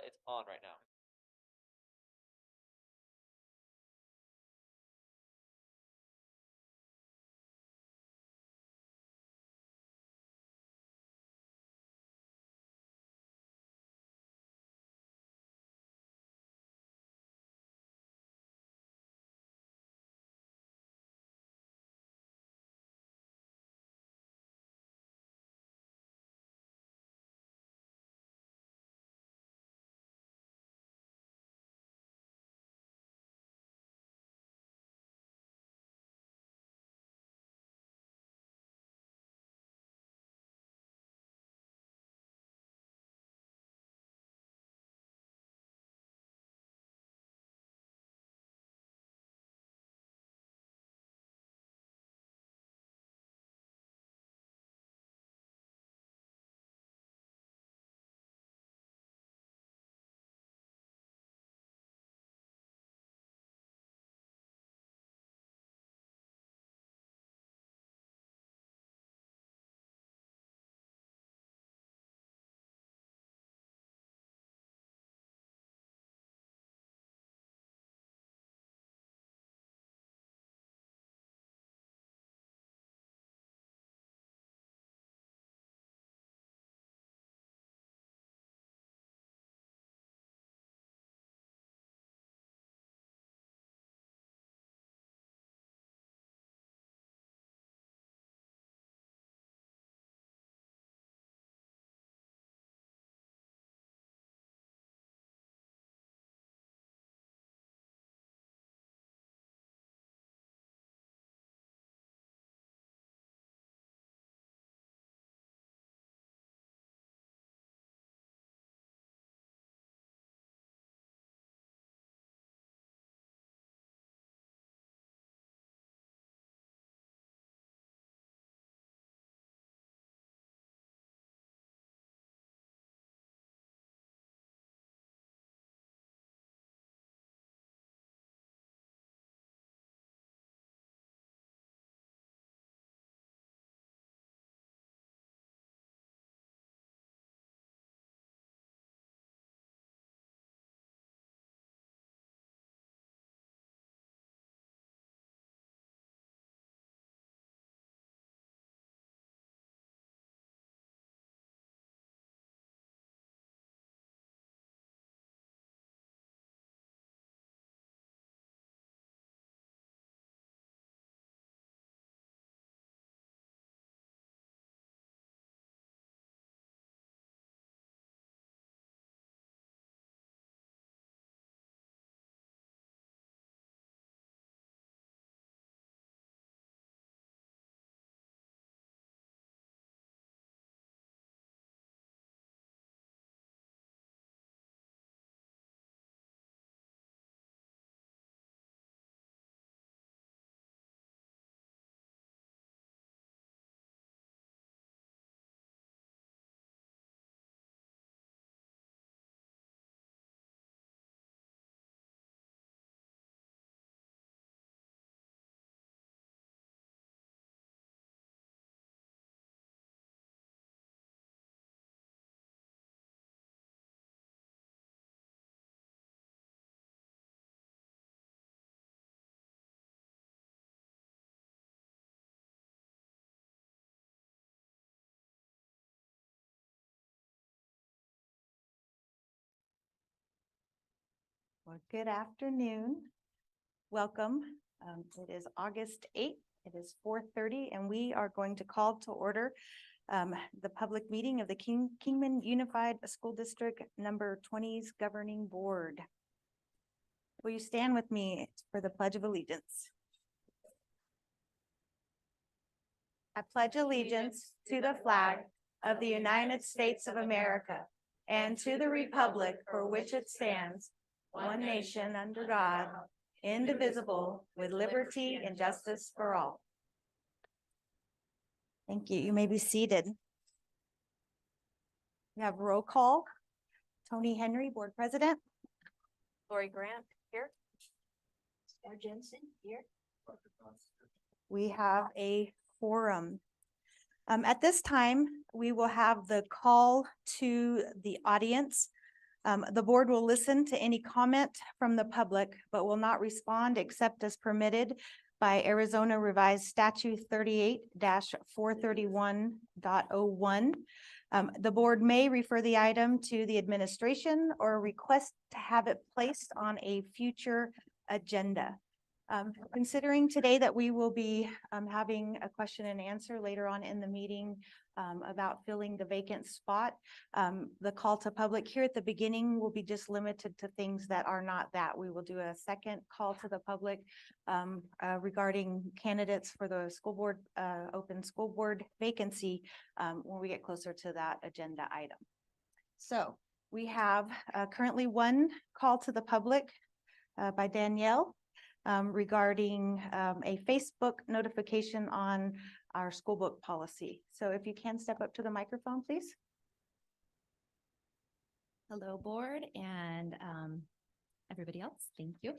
It's on right now. Well, good afternoon. Welcome. It is August 8th. It is 4:30, and we are going to call to order the public meeting of the Kingman Unified School District number 20's Governing Board. Will you stand with me for the Pledge of Allegiance? I pledge allegiance to the flag of the United States of America and to the republic for which it stands, one nation under God, indivisible, with liberty and justice for all. Thank you. You may be seated. We have roll call. Tony Henry, Board President. Lori Grant here. Sarah Jensen here. We have a quorum. At this time, we will have the call to the audience. The board will listen to any comment from the public, but will not respond except as permitted by Arizona Revised Statute 38-431.01. The board may refer the item to the administration or request to have it placed on a future agenda. Considering today that we will be having a question and answer later on in the meeting about filling the vacant spot, the call to public here at the beginning will be just limited to things that are not that. We will do a second call to the public regarding candidates for the school board, open school board vacancy when we get closer to that agenda item. So we have currently one call to the public by Danielle regarding a Facebook notification on our school book policy. So if you can step up to the microphone, please. Hello, board and everybody else. Thank you.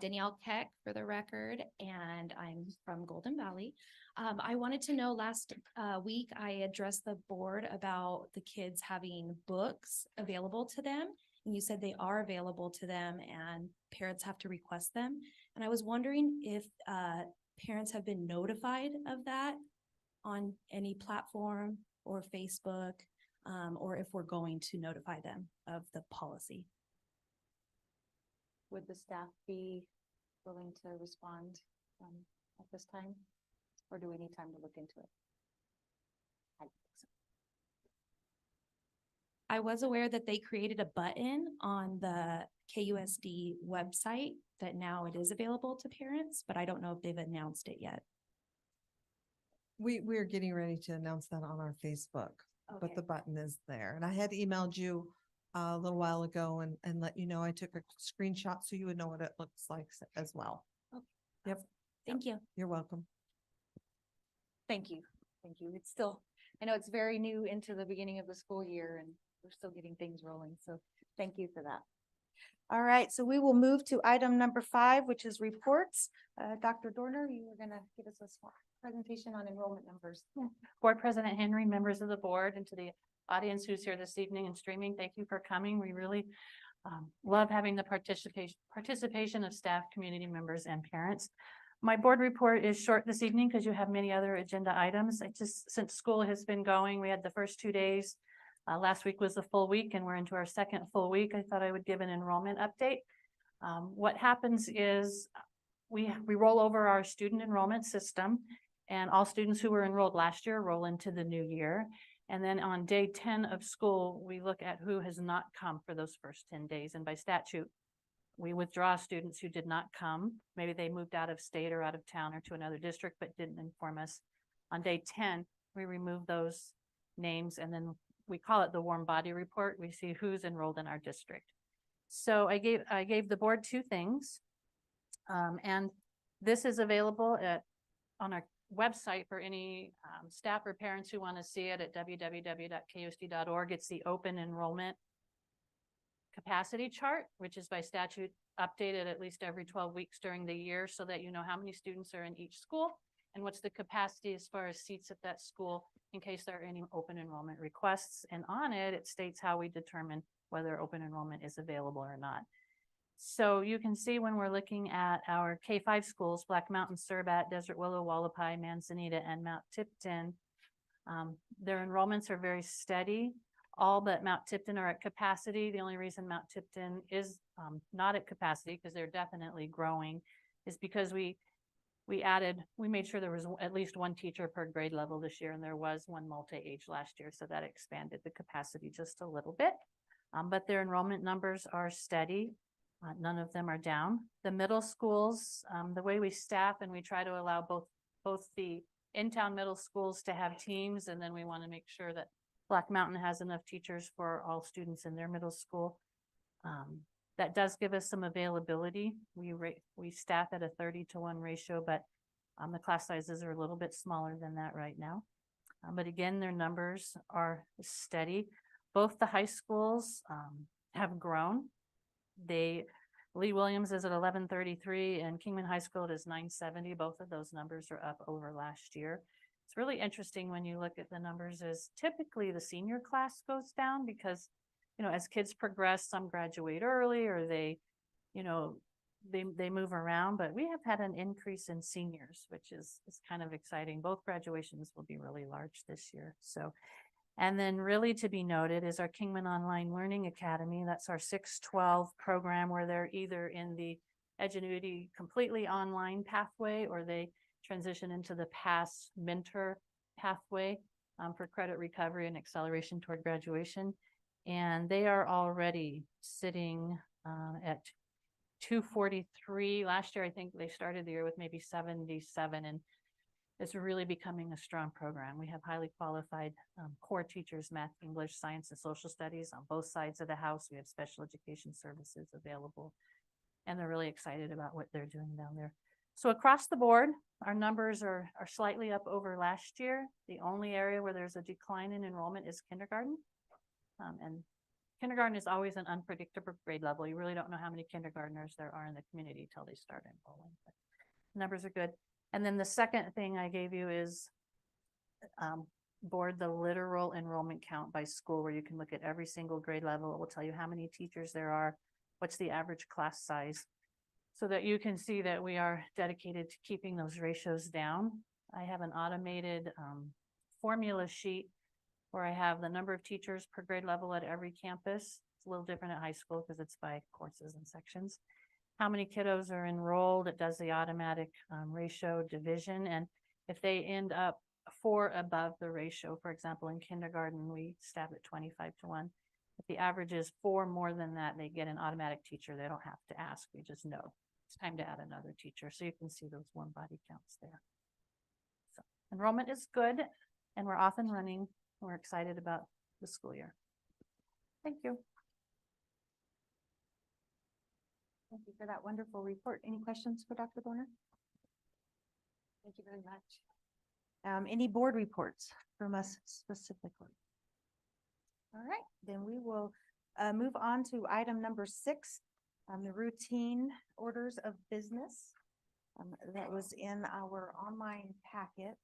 Danielle Keck for the record, and I'm from Golden Valley. I wanted to know, last week I addressed the board about the kids having books available to them. And you said they are available to them and parents have to request them. And I was wondering if parents have been notified of that on any platform or Facebook, or if we're going to notify them of the policy. Would the staff be willing to respond at this time? Or do we need time to look into it? I think so. I was aware that they created a button on the KUSD website that now it is available to parents, but I don't know if they've announced it yet. We're getting ready to announce that on our Facebook, but Okay. the button is there. And I had emailed you a little while ago and let you know I took a screenshot so you would know what it looks like as well. Okay. Yep. Thank you. You're welcome. Thank you. Thank you. It's still, I know it's very new into the beginning of the school year and we're still getting things rolling. So thank you for that. All right, so we will move to item number 5, which is reports. Dr. Dorner, you were gonna give us a small presentation on enrollment numbers. Board President Henry, members of the board, and to the audience who's here this evening and streaming, thank you for coming. We really love having the participation of staff, community members, and parents. My board report is short this evening because you have many other agenda items. Since school has been going, we had the first 2 days. Last week was a full week and we're into our second full week. I thought I would give an enrollment update. What happens is we roll over our student enrollment system, and all students who were enrolled last year roll into the new year. And then on day 10 of school, we look at who has not come for those first 10 days. And by statute, we withdraw students who did not come. Maybe they moved out of state or out of town or to another district, but didn't inform us. On day 10, we remove those names, and then we call it the warm body report. We see who's enrolled in our district. So I gave the board 2 things. And this is available on our website for any staff or parents who want to see it at www.kusd.org. It's the open enrollment capacity chart, which is by statute updated at least every 12 weeks during the year so that you know how many students are in each school and what's the capacity as far as seats at that school in case there are any open enrollment requests. And on it, it states how we determine whether open enrollment is available or not. So you can see when we're looking at our K-5 schools, Black Mountain, Surbat, Desert Willow, Wallapai, Manzanita, and Mount Tipton, their enrollments are very steady. All but Mount Tipton are at capacity. The only reason Mount Tipton is not at capacity, because they're definitely growing, is because we made sure there was at least 1 teacher per grade level this year, and there was 1 multi-age last year, so that expanded the capacity just a little bit. But their enrollment numbers are steady. None of them are down. The middle schools, the way we staff, and we try to allow both the in-town middle schools to have teams, and then we want to make sure that Black Mountain has enough teachers for all students in their middle school. That does give us some availability. We staff at a 30-to-1 ratio, but the class sizes are a little bit smaller than that right now. But again, their numbers are steady. Both the high schools have grown. Lee Williams is at 1133 and Kingman High School is 970. Both of those numbers are up over last year. It's really interesting when you look at the numbers is typically the senior class goes down because, you know, as kids progress, some graduate early or they, you know, they move around, but we have had an increase in seniors, which is kind of exciting. Both graduations will be really large this year. So, and then really to be noted is our Kingman Online Learning Academy. That's our 612 program where they're either in the Edgenuity completely online pathway or they transition into the PASS mentor pathway for credit recovery and acceleration toward graduation. And they are already sitting at 243. Last year, I think they started the year with maybe 77, and it's really becoming a strong program. We have highly qualified core teachers, math, English, science, and social studies on both sides of the house. We have special education services available, and they're really excited about what they're doing down there. So across the board, our numbers are slightly up over last year. The only area where there's a decline in enrollment is kindergarten. And kindergarten is always an unpredictable grade level. You really don't know how many kindergartners there are in the community till they start enrolling. But numbers are good. And then the second thing I gave you is board the literal enrollment count by school, where you can look at every single grade level. It will tell you how many teachers there are, what's the average class size, so that you can see that we are dedicated to keeping those ratios down. I have an automated formula sheet where I have the number of teachers per grade level at every campus. It's a little different at high school because it's by courses and sections. How many kiddos are enrolled? It does the automatic ratio division. And if they end up 4 above the ratio, for example, in kindergarten, we stab at 25-1. If the average is 4 more than that, they get an automatic teacher. They don't have to ask. We just know it's time to add another teacher. So you can see those warm body counts there. So enrollment is good and we're off and running. We're excited about the school year. Thank you. Thank you for that wonderful report. Any questions for Dr. Bonner? Thank you very much. Any board reports from us specifically? All right, then we will move on to item number 6, the routine orders of business. That was in our online packet.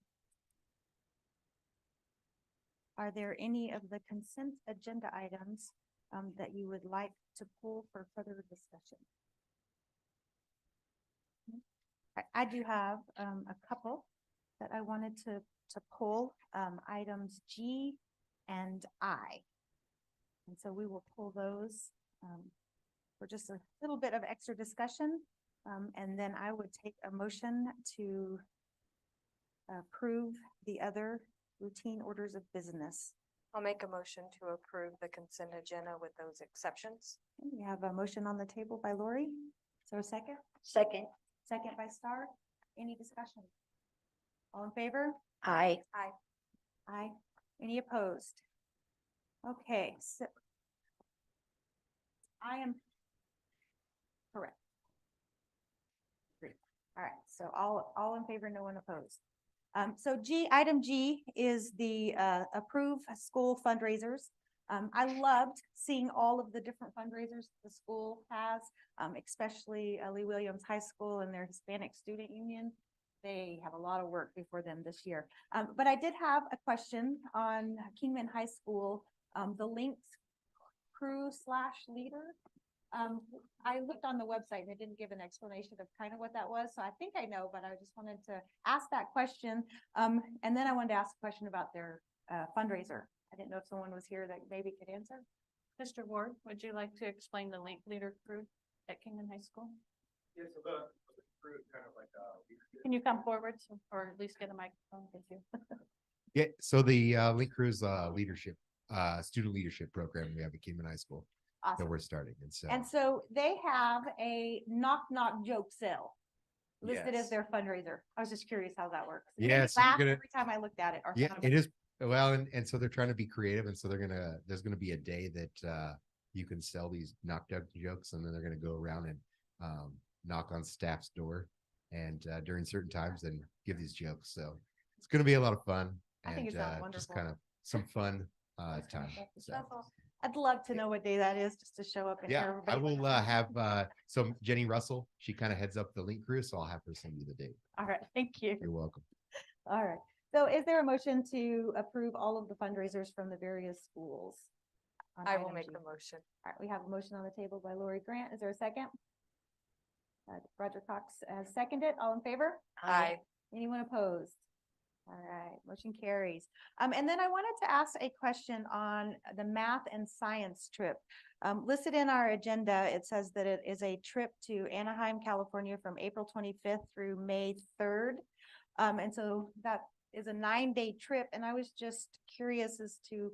Are there any of the consent agenda items that you would like to pull for further discussion? I do have a couple that I wanted to pull, items G and I. And so we will pull those for just a little bit of extra discussion. And then I would take a motion to approve the other routine orders of business. I'll make a motion to approve the consent agenda with those exceptions. We have a motion on the table by Lori. Is there a second? Second. Second by Star. Any discussion? All in favor? Aye. Aye. Aye. Any opposed? Okay, so I am correct. All right, so all in favor, no one opposed. So item G is the approve school fundraisers. I loved seeing all of the different fundraisers the school has, especially Lee Williams High School and their Hispanic Student Union. They have a lot of work before them this year. But I did have a question on Kingman High School, the links crew/leader. I looked on the website and it didn't give an explanation of kind of what that was. So I think I know, but I just wanted to ask that question. And then I wanted to ask a question about their fundraiser. I didn't know if someone was here that maybe could answer. Mr. Ward, would you like to explain the leader crew at Kingman High School? Yeah, so the crew is kind of like Can you come forward or at least get a microphone? Thank you. Yeah, so the Link Crew's leadership, student leadership program we have at Kingman High School that Awesome. we're starting. And so they have a knock joke sale listed as Yes. their fundraiser. I was just curious how that works. It Yeah, made me so you're laugh gonna- every time I looked at it. Or Yeah, thought it about is. Well, and so they're trying to be creative, and so there's gonna be a day that you can sell these knock jokes, and then they're gonna go around and knock on staff's door and during certain times and give these jokes. So it's gonna be a lot of fun I think and it sounds just wonderful. kind of some fun time. So. That's awesome. I'd love to know what day that is just to show up and hear Yeah, I everybody. will have so Jenny Russell, she kind of heads up the Link Crew, so I'll have her send you the date. All right, thank you. You're welcome. All right, So is there a motion to approve all of the fundraisers from the various schools? on I will item make G? the motion. All right, we have a motion on the table by Lori Grant. Is there a second? Roger Cox has seconded. All in favor? Aye. Anyone opposed? All right, motion carries. And then I wanted to ask a question on the math and science trip. Listed in our agenda, it says that it is a trip to Anaheim, California from April 25th through May 3rd. And so that is a 9-day trip, and I was just curious as to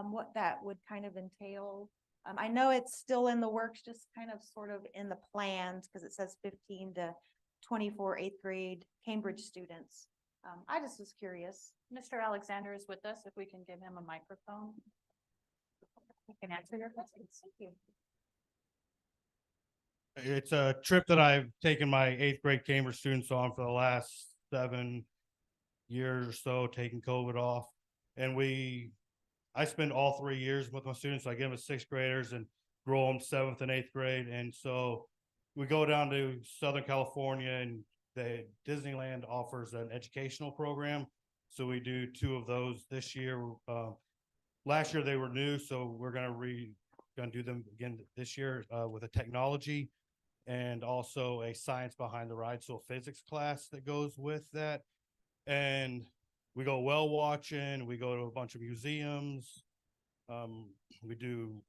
what that would kind of entail. I know it's still in the works, just kind of sort of in the plans, because it says 15 to 24 eighth grade Cambridge students. I just was curious. Mr. Alexander is with us. If we can give him a microphone. He can answer your questions. Thank you. It's a trip that I've taken my 8th grade Cambridge students on for the last 7 years or so, taking COVID off. And I spend all 3 years with my students. I give them 6th graders and grow them 7th and 8th grade. And so we go down to Southern California, and the Disneyland offers an educational program. So we do 2 of those this year. Last year they were new, so we're gonna do them again this year with a technology and also a science behind the ride, so a physics class that goes with that. And we go whale watching, we go to a bunch of museums, we do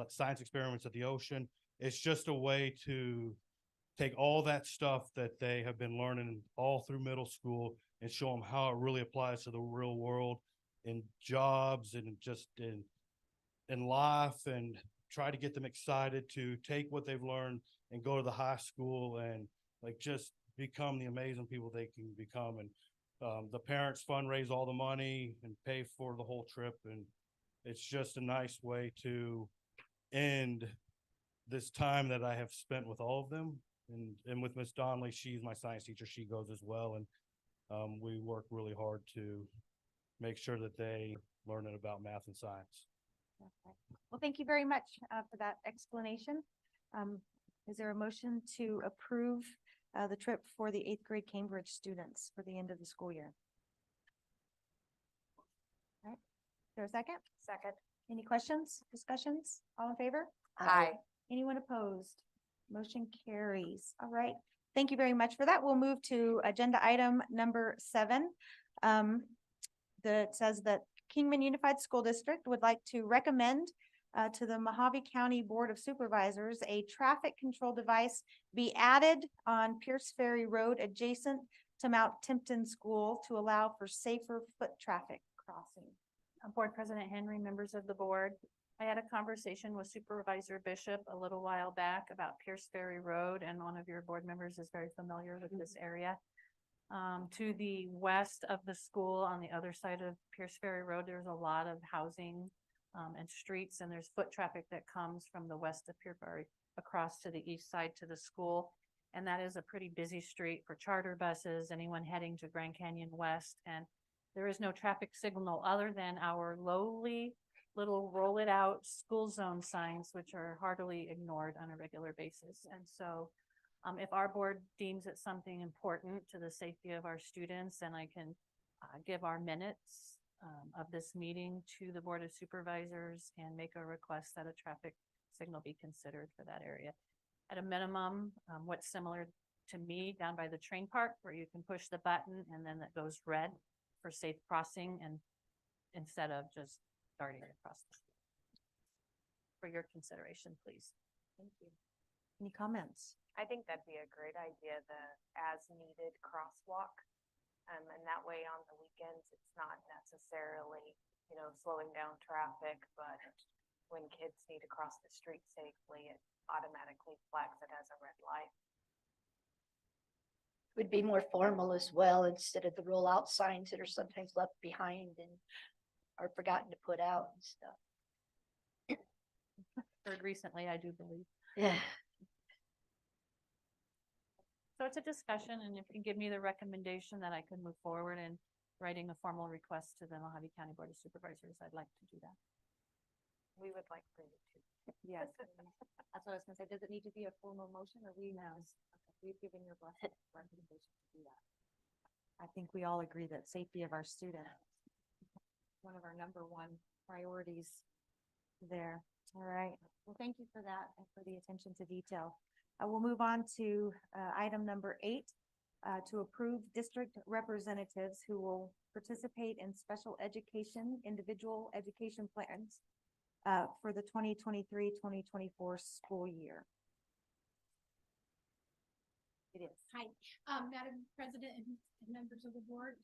science experiments at the ocean. It's just a way to take all that stuff that they have been learning all through middle school and show them how it really applies to the real world in jobs and just in life, and try to get them excited to take what they've learned and go to the high school and like just become the amazing people they can become. And the parents fundraise all the money and pay for the whole trip, and it's just a nice way to end this time that I have spent with all of them. And with Miss Donnelly, she's my science teacher, she goes as well, and we work really hard to make sure that they learn about math and science. Okay. Well, thank you very much for that explanation. Is there a motion to approve the trip for the 8th grade Cambridge students for the end of the school year? All right. Is there a second? Second. Any questions, discussions? All in favor? Aye. Anyone opposed? Motion carries. All right. Thank you very much for that. We'll move to agenda item number 7. That says that Kingman Unified School District would like to recommend to the Mojave County Board of Supervisors a traffic control device be added on Pierce Ferry Road adjacent to Mount Timpton School to allow for safer foot traffic crossing. Board President Henry, members of the board, I had a conversation with Supervisor Bishop a little while back about Pierce Ferry Road, and one of your board members is very familiar with this area. To the west of the school, on the other side of Pierce Ferry Road, there's a lot of housing and streets, and there's foot traffic that comes from the west of Pierce Ferry across to the east side to the school. And that is a pretty busy street for charter buses, anyone heading to Grand Canyon West. And there is no traffic signal other than our lowly little roll it out school zone signs, which are heartily ignored on a regular basis. And so if our board deems it something important to the safety of our students, then I can give our minutes of this meeting to the Board of Supervisors and make a request that a traffic signal be considered for that area. At a minimum, what's similar to me down by the train park, where you can push the button and then it goes red for safe crossing, and instead of just starting across the street. For your consideration, please. Thank you. Any comments? I think that'd be a great idea, the as needed crosswalk. And that way on the weekends, it's not necessarily, slowing down traffic, but when kids need to cross the street safely, it automatically flags it as a red light. Would be more formal as well, instead of the rollout signs that are sometimes left behind and are forgotten to put out and stuff. Heard recently, I do believe. Yeah. So it's a discussion, and if you give me the recommendation that I can move forward in writing a formal request to the Mojave County Board of Supervisors, I'd like to do that. We would like for you to. Yes. That's what I was gonna say. Does it need to be a formal motion, or we know? We've given your blessing recommendation to do that. I think we all agree that safety of our students, one of our number one priorities there. All right. Well, thank you for that and for the attention to detail. We'll move on to item number 8, to approve district representatives who will participate in special education, individual education plans for the 2023-2024 school year. It is. Hi, Madam President and members of the board,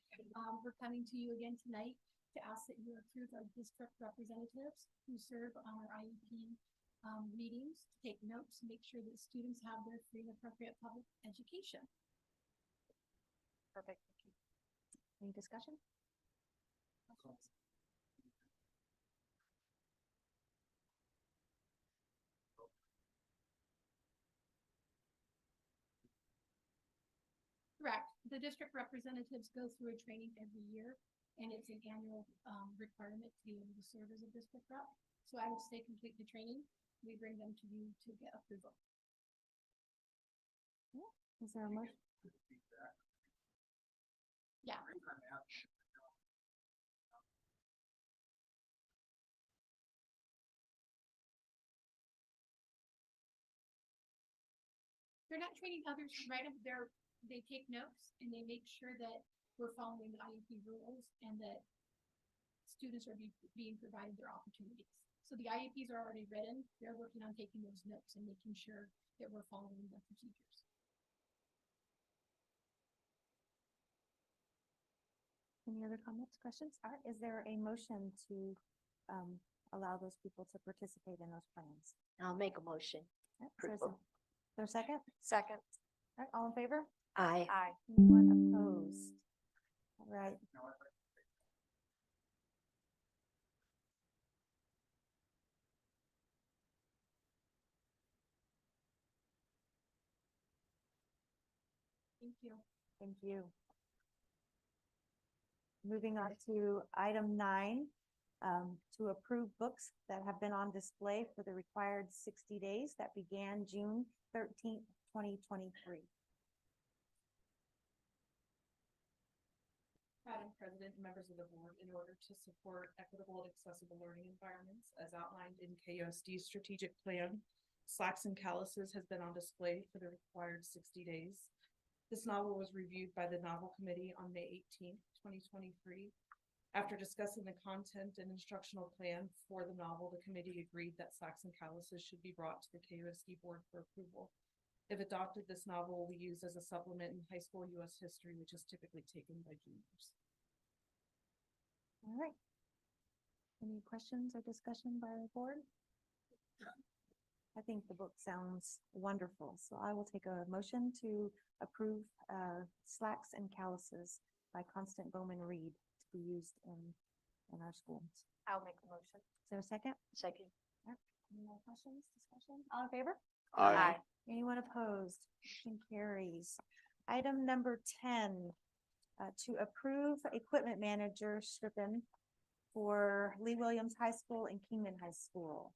we're coming to you again tonight to ask that you approve our district representatives who serve on our IEP meetings, take notes, make sure that students have their free and appropriate public education. Perfect. Any discussion? Correct. The district representatives go through a training every year, and it's an annual requirement to be able to serve as a district rep. So I would say complete the training. We bring them to you to get approval. Is there a motion? Yeah. They're not training others, right? They take notes and they make sure that we're following the IEP rules and that students are being provided their opportunities. So the IEPs are already written. They're working on taking those notes and making sure that we're following the procedures. Any other comments, questions? All right, is there a motion to allow those people to participate in those plans? I'll make a motion. All right, is there a second? Second. All right, all in favor? Aye. Aye. Anyone opposed? All right. Thank you. Thank you. Moving on to item 9, to approve books that have been on display for the required 60 days that began June 13th, 2023. Madam President, members of the board, in order to support equitable and accessible learning environments as outlined in KUSD strategic plan, Slacks and Calluses has been on display for the required 60 days. This novel was reviewed by the Novel Committee on May 18th, 2023. After discussing the content and instructional plan for the novel, the committee agreed that Slacks and Calluses should be brought to the KUSD board for approval. If adopted, this novel will be used as a supplement in high school U.S. history, which is typically taken by juniors. All right. Any questions or discussion by the board? I think the book sounds wonderful, so I will take a motion to approve Slacks and Calluses by Constant Bowman Reed to be used in our schools. I'll make the motion. Is there a second? Second. All right. Any more questions, discussion? All in favor? Aye. Anyone opposed? Motion carries. Item number 10, to approve equipment manager Strippen for Lee Williams High School and Kingman High School.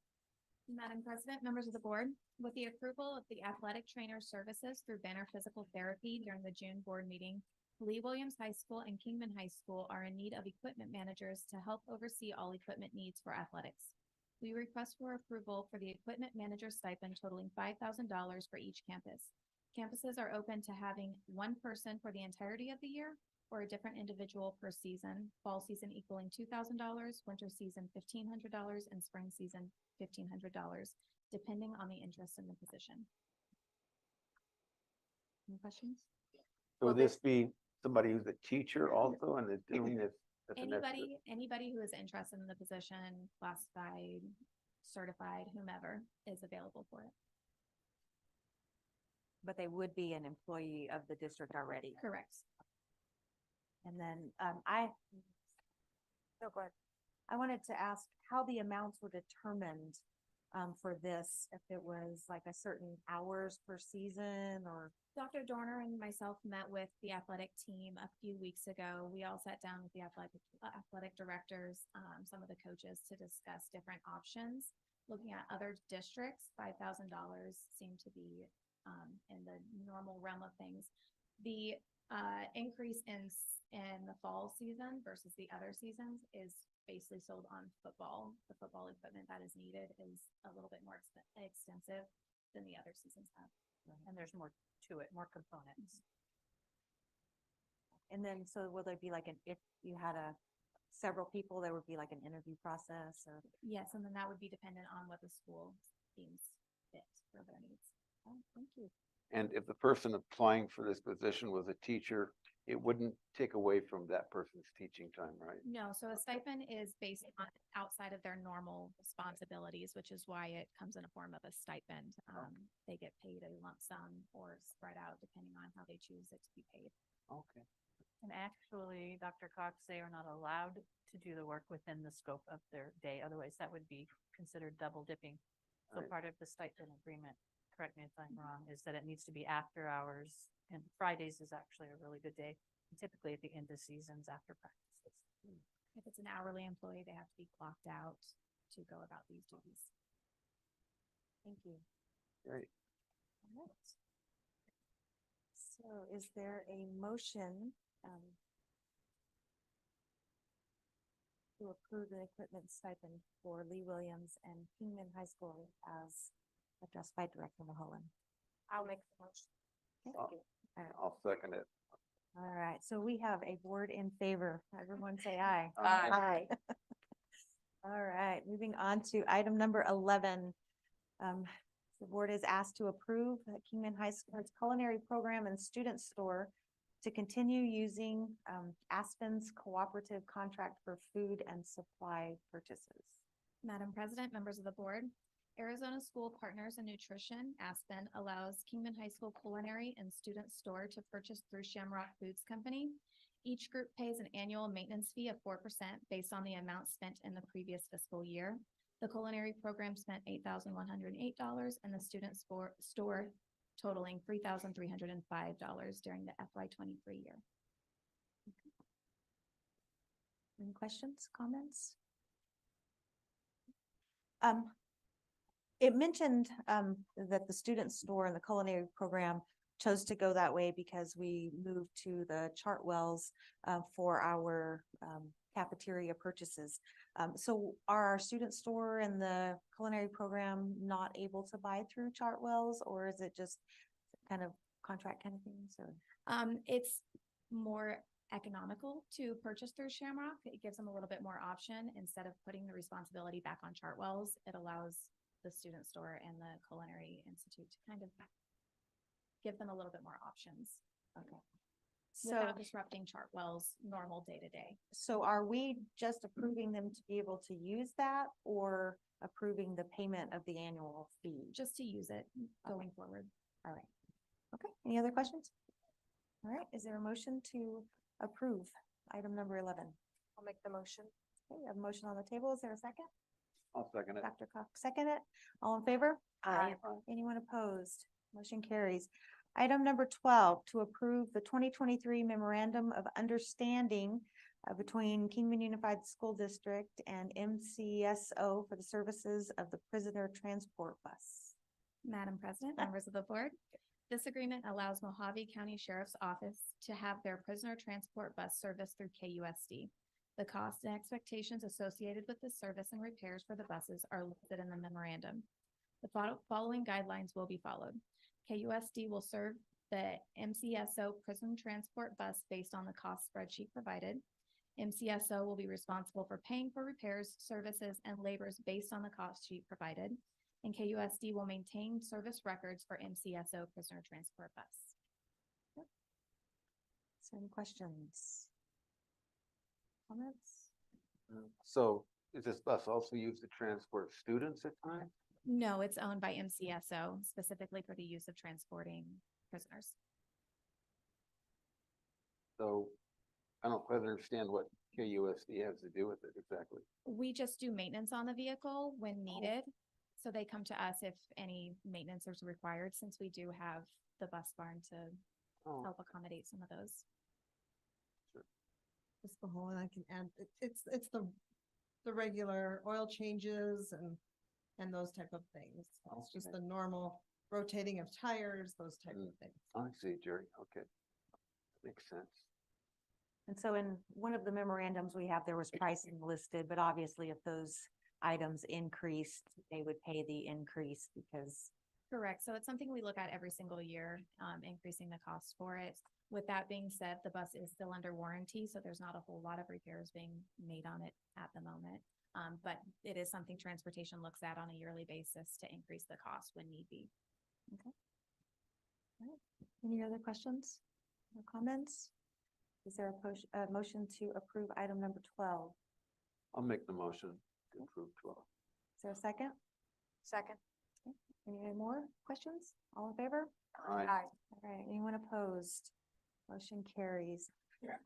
Madam President, members of the board, with the approval of the athletic trainer services through Banner Physical Therapy during the June board meeting, Lee Williams High School and Kingman High School are in need of equipment managers to help oversee all equipment needs for athletics. We request for approval for the equipment manager stipend totaling $5,000 for each campus. Campuses are open to having one person for the entirety of the year or a different individual per season, fall season equaling $2,000, winter season $1,500, and spring season $1,500, depending on the interest in the position. Any questions? So would this be somebody who's a teacher also and is doing this? as an extra? Anybody who is interested in the position, classified, certified, whomever is available for it. But they would be an employee of the district already. Correct. And then So good. I wanted to ask how the amounts were determined for this, if it was like a certain hours per season or. Dr. Dorner and myself met with the athletic team a few weeks ago. We all sat down with the athletic directors, some of the coaches, to discuss different options. Looking at other districts, $5,000 seemed to be in the normal realm of things. The increase in the fall season versus the other seasons is basically sold on football. The football equipment that is needed is a little bit more extensive than the other seasons have. And there's more to it, more components. And then, so will there be like if you had several people, there would be like an interview process or? Yes, and then that would be dependent on what the school deems fit for their needs. Oh, thank you. And if the person applying for this position was a teacher, it wouldn't take away from that person's teaching time, right? No, so a stipend is based on outside of their normal responsibilities, which is why it comes in a form of a stipend. They get paid a lump sum or spread out depending on how they choose it to be paid. Okay. And actually, Dr. Cox, they are not allowed to do the work within the scope of their day. Otherwise, that would be considered double dipping. So Right. part of the stipend agreement, correct me if I'm wrong, is that it needs to be after hours. And Fridays is actually a really good day, typically at the end of seasons after practices. If it's an hourly employee, they have to be clocked out to go about these duties. Thank you. Great. All right. So is there a motion to approve an equipment stipend for Lee Williams and Kingman High School as addressed by Director Maholen? I'll make the motion. Okay. I'll second it. All right, so we have a board in favor. Everyone say aye. Aye. All right, moving on to item number 11. The board is asked to approve Kingman High School's culinary program and student store to continue using Aspen's cooperative contract for food and supply purchases. Madam President, members of the board, Arizona School Partners in Nutrition, Aspen, allows Kingman High School Culinary and Student Store to purchase through Shamrock Foods Company. Each group pays an annual maintenance fee of 4% based on the amount spent in the previous fiscal year. The culinary program spent $8,108 and the student store totaling $3,305 during the FY23 year. Any questions, comments? It mentioned that the student store and the culinary program chose to go that way because we moved to the Chartwells for our cafeteria purchases. So are our student store and the culinary program not able to buy through Chartwells, or is it just kind of contract kind of things? Or It's more economical to purchase through Shamrock. It gives them a little bit more option. Instead of putting the responsibility back on Chartwells, it allows the student store and the Culinary Institute to kind of give them a little bit more options. Okay. So, Without disrupting Chartwell's normal day-to-day. so are we just approving them to be able to use that, or approving the payment of the annual fee? Just to use it going forward. All right. Okay, any other questions? All right, is there a motion to approve item number 11? I'll make the motion. Okay, we have a motion on the table. Is there a second? I'll second it. Dr. Cox, second it. All in favor? Aye. Anyone opposed? Motion carries. Item number 12, to approve the 2023 memorandum of understanding between Kingman Unified School District and MCSO for the services of the prisoner transport bus. Madam President, members of the board, this agreement allows Mojave County Sheriff's Office to have their prisoner transport bus service through KUSD. The costs and expectations associated with this service and repairs for the buses are listed in the memorandum. The following guidelines will be followed. KUSD will serve the MCSO prison transport bus based on the cost spreadsheet provided. MCSO will be responsible for paying for repairs, services, and labors based on the cost sheet provided. And KUSD will maintain service records for MCSO prisoner transport bus. Any questions? Comments? So is this bus also used to transport students at times? No, it's owned by MCSO specifically for the use of transporting prisoners. So I don't quite understand what KUSD has to do with it exactly. We just do maintenance on the vehicle when needed. So they come to us if any maintenance is required, since we do have the bus barn to help accommodate some of those. Ms. Maholen, I can add, it's the regular oil changes and those type of things. It's just the normal rotating of tires, those type of things. I see, Jerry. Okay. Makes sense. And so in one of the memorandums we have, there was pricing listed, but obviously if those items increased, they would pay the increase because Correct. So it's something we look at every single year, increasing the cost for it. With that being said, the bus is still under warranty, so there's not a whole lot of repairs being made on it at the moment. But it is something transportation looks at on a yearly basis to increase the cost when need be. Any other questions or comments? Is there a motion to approve item number 12? I'll make the motion to approve 12. Is there a second? Second. Any more questions? All in favor? Aye. All right, anyone opposed? Motion carries.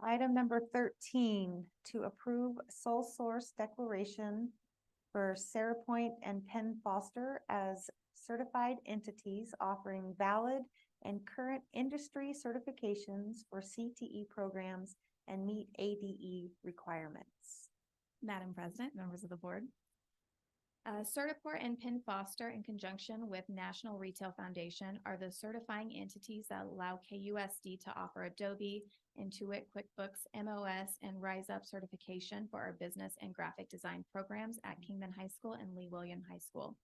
Item number 13, to approve sole source declaration for Sarah Point and Penn Foster as certified entities offering valid and current industry certifications for CTE programs and meet ADE requirements. Madam President, members of the board. Certiport and Penn Foster, in conjunction with National Retail Foundation, are the certifying entities that allow KUSD to offer Adobe, Intuit, QuickBooks, MOS, and Rise Up certification for our business and graphic design programs at Kingman High School and Lee William High School.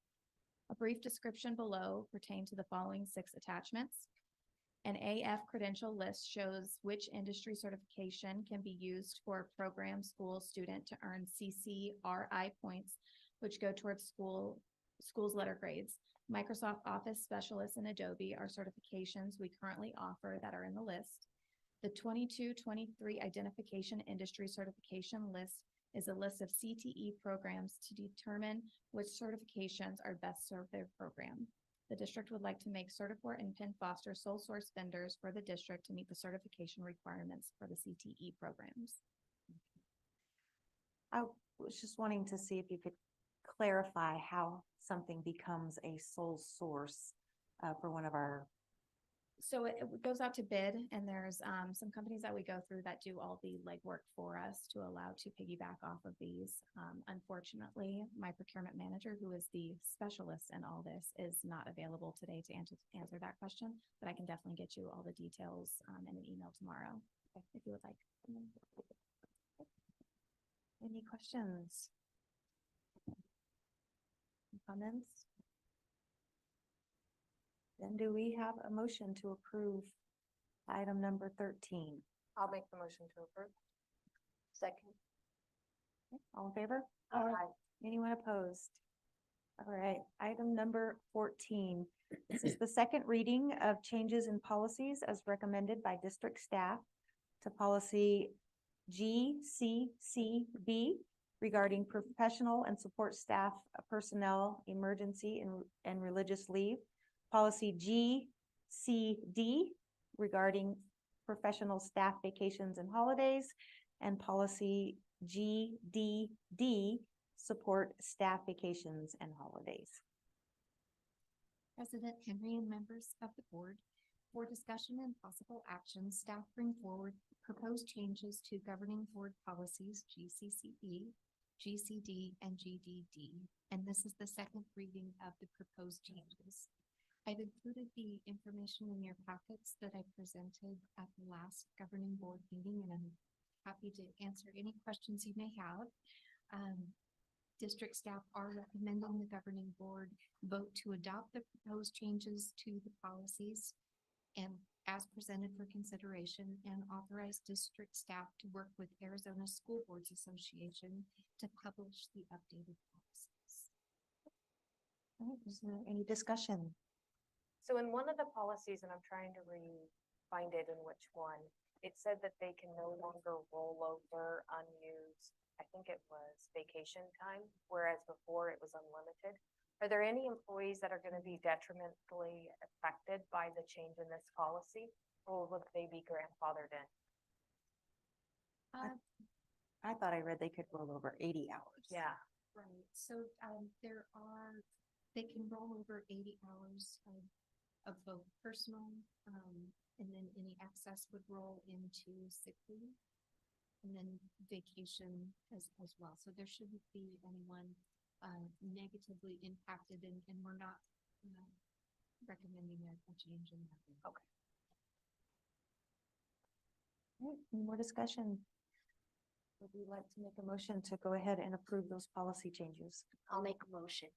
A brief description below pertain to the following 6 attachments. An AF credential list shows which industry certification can be used for a program school student to earn CCRI points, which go towards school's letter grades. Microsoft Office Specialist and Adobe are certifications we currently offer that are in the list. The 22-23 Identification Industry Certification List is a list of CTE programs to determine which certifications are best serve their program. The district would like to make Certiport and Penn Foster sole source vendors for the district to meet the certification requirements for the CTE programs. I was just wanting to see if you could clarify how something becomes a sole source for one of our. So it goes out to bid, and there's some companies that we go through that do all the legwork for us to allow to piggyback off of these. Unfortunately, my procurement manager, who is the specialist in all this, is not available today to answer that question, but I can definitely get you all the details in an email tomorrow if you would like. Any questions? Comments? Then do we have a motion to approve item number 13? I'll make the motion to approve. Second. All in favor? Aye. Anyone opposed? All right, item number 14. This is the second reading of changes in policies as recommended by district staff to policy GCCB regarding professional and support staff personnel, emergency and religious leave. Policy GCD regarding professional staff vacations and holidays, and policy GDD support staff vacations and holidays. President Henry and members of the board, for discussion and possible action, staff bring forward proposed changes to governing board policies GCCB, GCD, and GDD, and this is the second reading of the proposed changes. I've included the information in your packets that I presented at the last governing board meeting, and I'm happy to answer any questions you may have. District staff are recommending the governing board vote to adopt the proposed changes to the policies and as presented for consideration, and authorize district staff to work with Arizona School Boards Association to publish the updated policies. All right, is there any discussion? So in one of the policies, and I'm trying to find it in which one, it said that they can no longer roll over unused, I think it was vacation time, whereas before it was unlimited. Are there any employees that are going to be detrimentally affected by the change in this policy, or will they be grandfathered in? I thought I read they could roll over 80 hours. Yeah. Right, so they can roll over 80 hours of both personal, and then any excess would roll into sick leave, and then vacation as well. So there shouldn't be anyone negatively impacted, and we're not recommending a change in that. Okay. right, any more discussion? Would you like to make a motion to go ahead and approve those policy changes? I'll make a motion.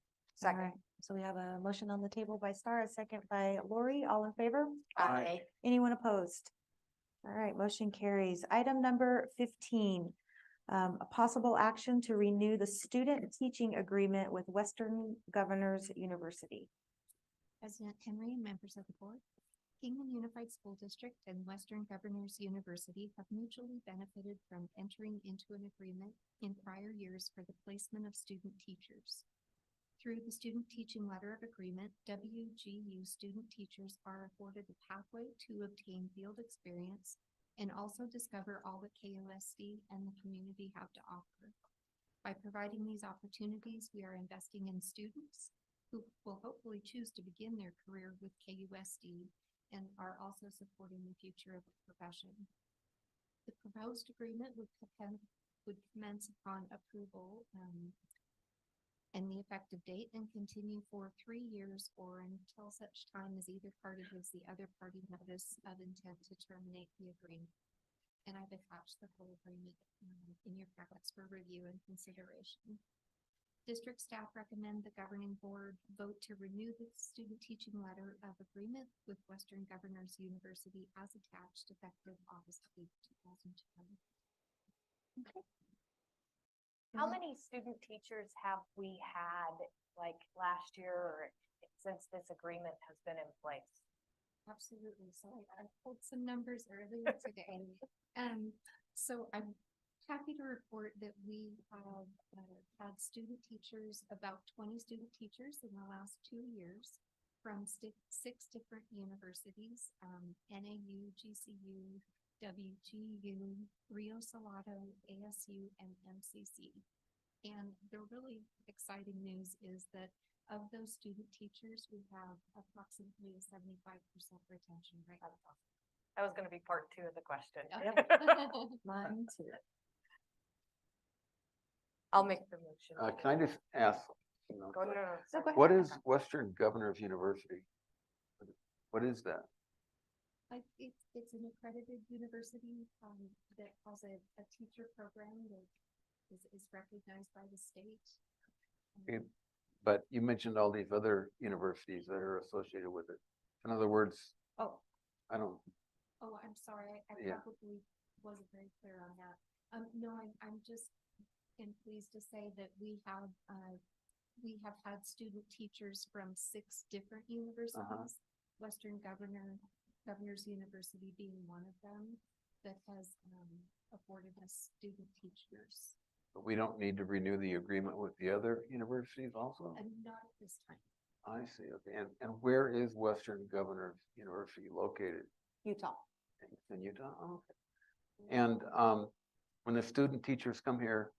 All right, so we have a motion on the table by Star, a second by Lori, all in favor? Aye. Anyone opposed? All right, motion carries. Item number 15. A possible action to renew the student teaching agreement with Western Governors University. President Henry and members of the board, Kingman Unified School District and Western Governors University have mutually benefited from entering into an agreement in prior years for the placement of student teachers. Through the Student Teaching Letter of Agreement, WGU student teachers are afforded a pathway to obtain field experience and also discover all that KUSD and the community have to offer. By providing these opportunities, we are investing in students who will hopefully choose to begin their career with KUSD and are also supporting the future of the profession. The proposed agreement would commence upon approval and the effective date and continue for 3 years or until such time as either party gives the other party notice of intent to terminate the agreement. And I've attached the full agreement in your packets for review and consideration. District staff recommend the governing board vote to renew the student teaching letter of agreement with Western Governors University as attached effective August 8, 2020. How many student teachers have we had like last year or since this agreement has been in place? Absolutely. So I pulled some numbers earlier today. So I'm happy to report that we have had student teachers, about 20 student teachers in the last 2 years from 6 different universities, NAU, GCU, WGU, Rio Salado, ASU, and MCC. And the really exciting news is that of those student teachers, we have approximately a 75% retention rate. That was going to be part 2 of the question. Mine too. I'll make the motion. Can I just ask, you know, Go, no, no, So go ahead. what is Western Governors University? What is that? It's an accredited university that has a teacher program that is recognized by the state. Okay, but you mentioned all these other universities that are associated with it. In other words, Oh, I don't, I'm sorry, I Yeah. probably wasn't very clear on that. No, I'm just am pleased to say that we have had student teachers from 6 different universities. Western Governors University being one of them that has afforded us student teachers. but we don't need to renew the agreement with the other universities also? And not at this time. I see, okay. And where is Western Governors University located? Utah. It's in Utah? Oh, okay. And when the student teachers come here,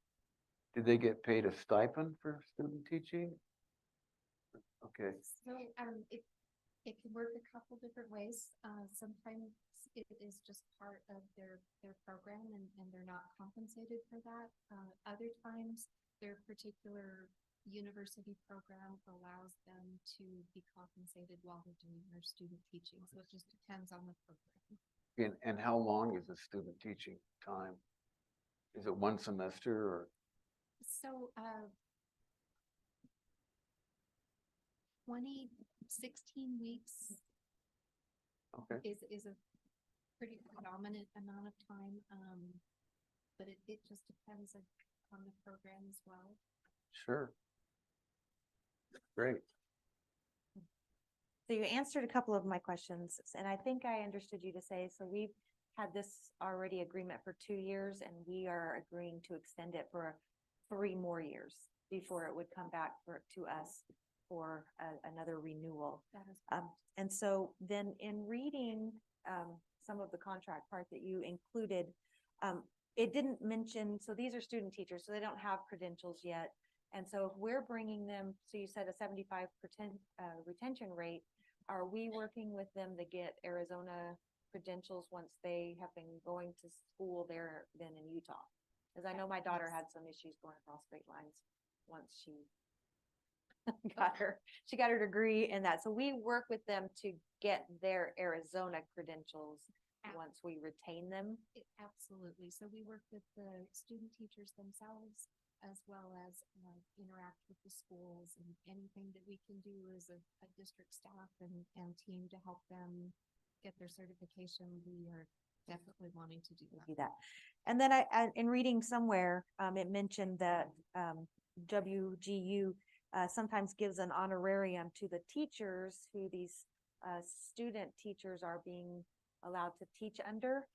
do they get paid a stipend for student teaching? Okay, So it can work a couple different ways. Sometimes it is just part of their program and they're not compensated for that. Other times their particular university program allows them to be compensated while they're doing their student teaching. So it just depends on the program. and how long is the student teaching time? Is it 1 semester or? So 16 weeks Okay, is a pretty predominant amount of time. But it just depends on the program as well. sure. Great. So you answered a couple of my questions, and I think I understood you to say, so we've had this already agreement for 2 years, and we are agreeing to extend it for 3 more years before it would come back to us for another renewal. That is And so then in reading some of the contract part that you included, it didn't mention, so these are student teachers, so they don't have credentials yet. And so if we're bringing them, so you said a 75% retention rate, are we working with them to get Arizona credentials once they have been going to school there then in Utah? Because I know my daughter had some issues going across state lines once she she got her degree in that. So we work with them to get their Arizona credentials once we retain them? Absolutely. So we work with the student teachers themselves as well as interact with the schools, and anything that we can do as a district staff and team to help them get their certification, we are definitely wanting to do that. Do that. And then in reading somewhere, it mentioned that WGU sometimes gives an honorarium to the teachers who these student teachers are being allowed to teach under.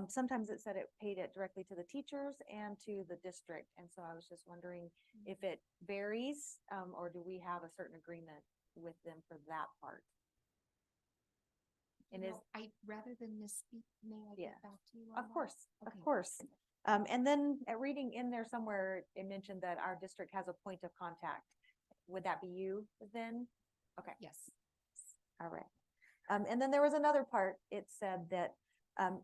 Sometimes it said it paid it directly to the teachers and to the district. And so I was just wondering if it varies, or do we have a certain agreement with them for that part? And is, Rather than misspeak, may I Yeah. get back to you on of that? course, of Okay. course. And then reading in there somewhere, it mentioned that our district has a point of contact. Would that be you then? Okay. Yes. All right. And then there was another part, it said that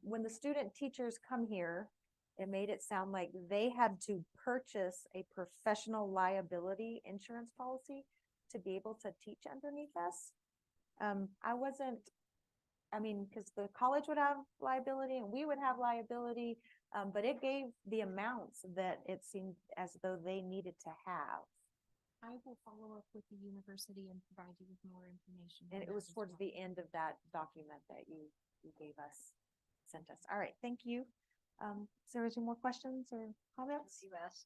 when the student teachers come here, it made it sound like they had to purchase a professional liability insurance policy to be able to teach underneath us. I mean, because the college would have liability and we would have liability, but it gave the amounts that it seemed as though they needed to have. I will follow up with the university and provide you with more information. And on it that was as towards well. the end of that document that you gave us, sent us. All right, thank you. Is there any more questions or comments? You asked.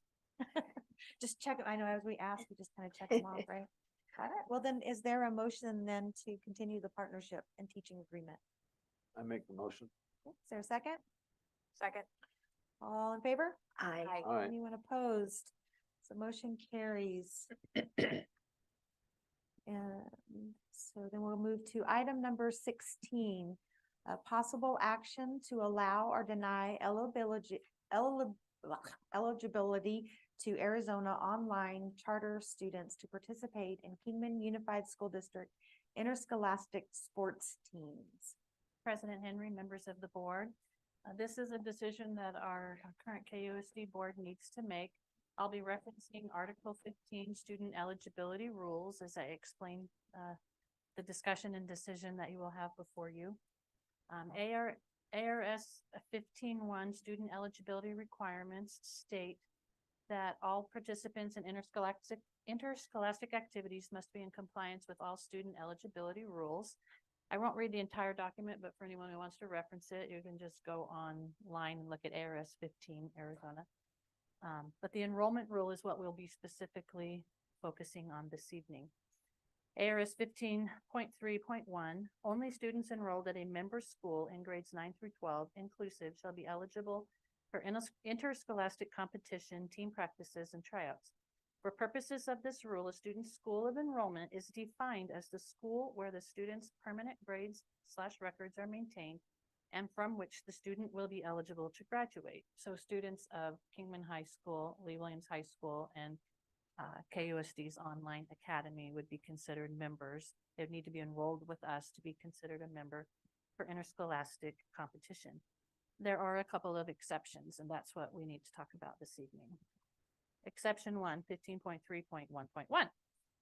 Just check, I know as we ask, we just kind of check them off, right? All right, well then, is there a motion then to continue the partnership and teaching agreement? I make the motion. Is there a second? Second. All in favor? Aye. Aye. Anyone opposed? So motion carries. And so then we'll move to item number 16. Possible action to allow or deny eligibility to Arizona online charter students to participate in Kingman Unified School District interscholastic sports teams. President Henry, members of the board. This is a decision that our current KUSD board needs to make. I'll be referencing Article 15 student eligibility rules as I explain the discussion and decision that you will have before you. ARS 15.1 student eligibility requirements state that all participants in interscholastic activities must be in compliance with all student eligibility rules. I won't read the entire document, but for anyone who wants to reference it, you can just go online and look at ARS 15 Arizona. But the enrollment rule is what we'll be specifically focusing on this evening. ARS 15.3.1, only students enrolled at a member school in grades 9 through 12 inclusive shall be eligible for interscholastic competition, team practices, and tryouts. For purposes of this rule, a student's school of enrollment is defined as the school where the student's permanent grades/records are maintained and from which the student will be eligible to graduate. So students of Kingman High School, Lee Williams High School, and KUSD's online academy would be considered members. They would need to be enrolled with us to be considered a member for interscholastic competition. There are a couple of exceptions, and that's what we need to talk about this evening. Exception 1, 15.3.1.1.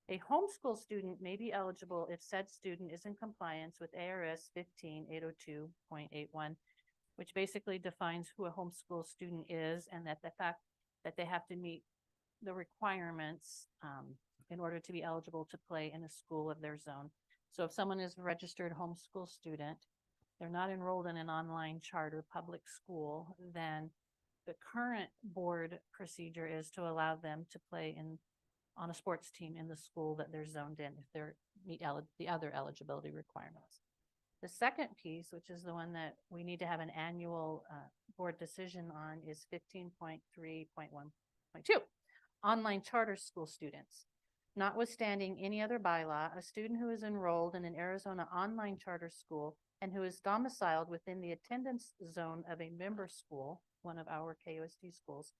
A homeschool student may be eligible if said student is in compliance with ARS 15.802.81, which basically defines who a homeschool student is and that the fact that they have to meet the requirements in order to be eligible to play in a school of their zone. So if someone is a registered homeschool student, they're not enrolled in an online charter public school, then the current board procedure is to allow them to play on a sports team in the school that they're zoned in if they're meet the other eligibility requirements. The second piece, which is the one that we need to have an annual board decision on, is 15.3.1.2. Online charter school students. Notwithstanding any other bylaw, a student who is enrolled in an Arizona online charter school and who is domiciled within the attendance zone of a member school, one of our KUSD schools,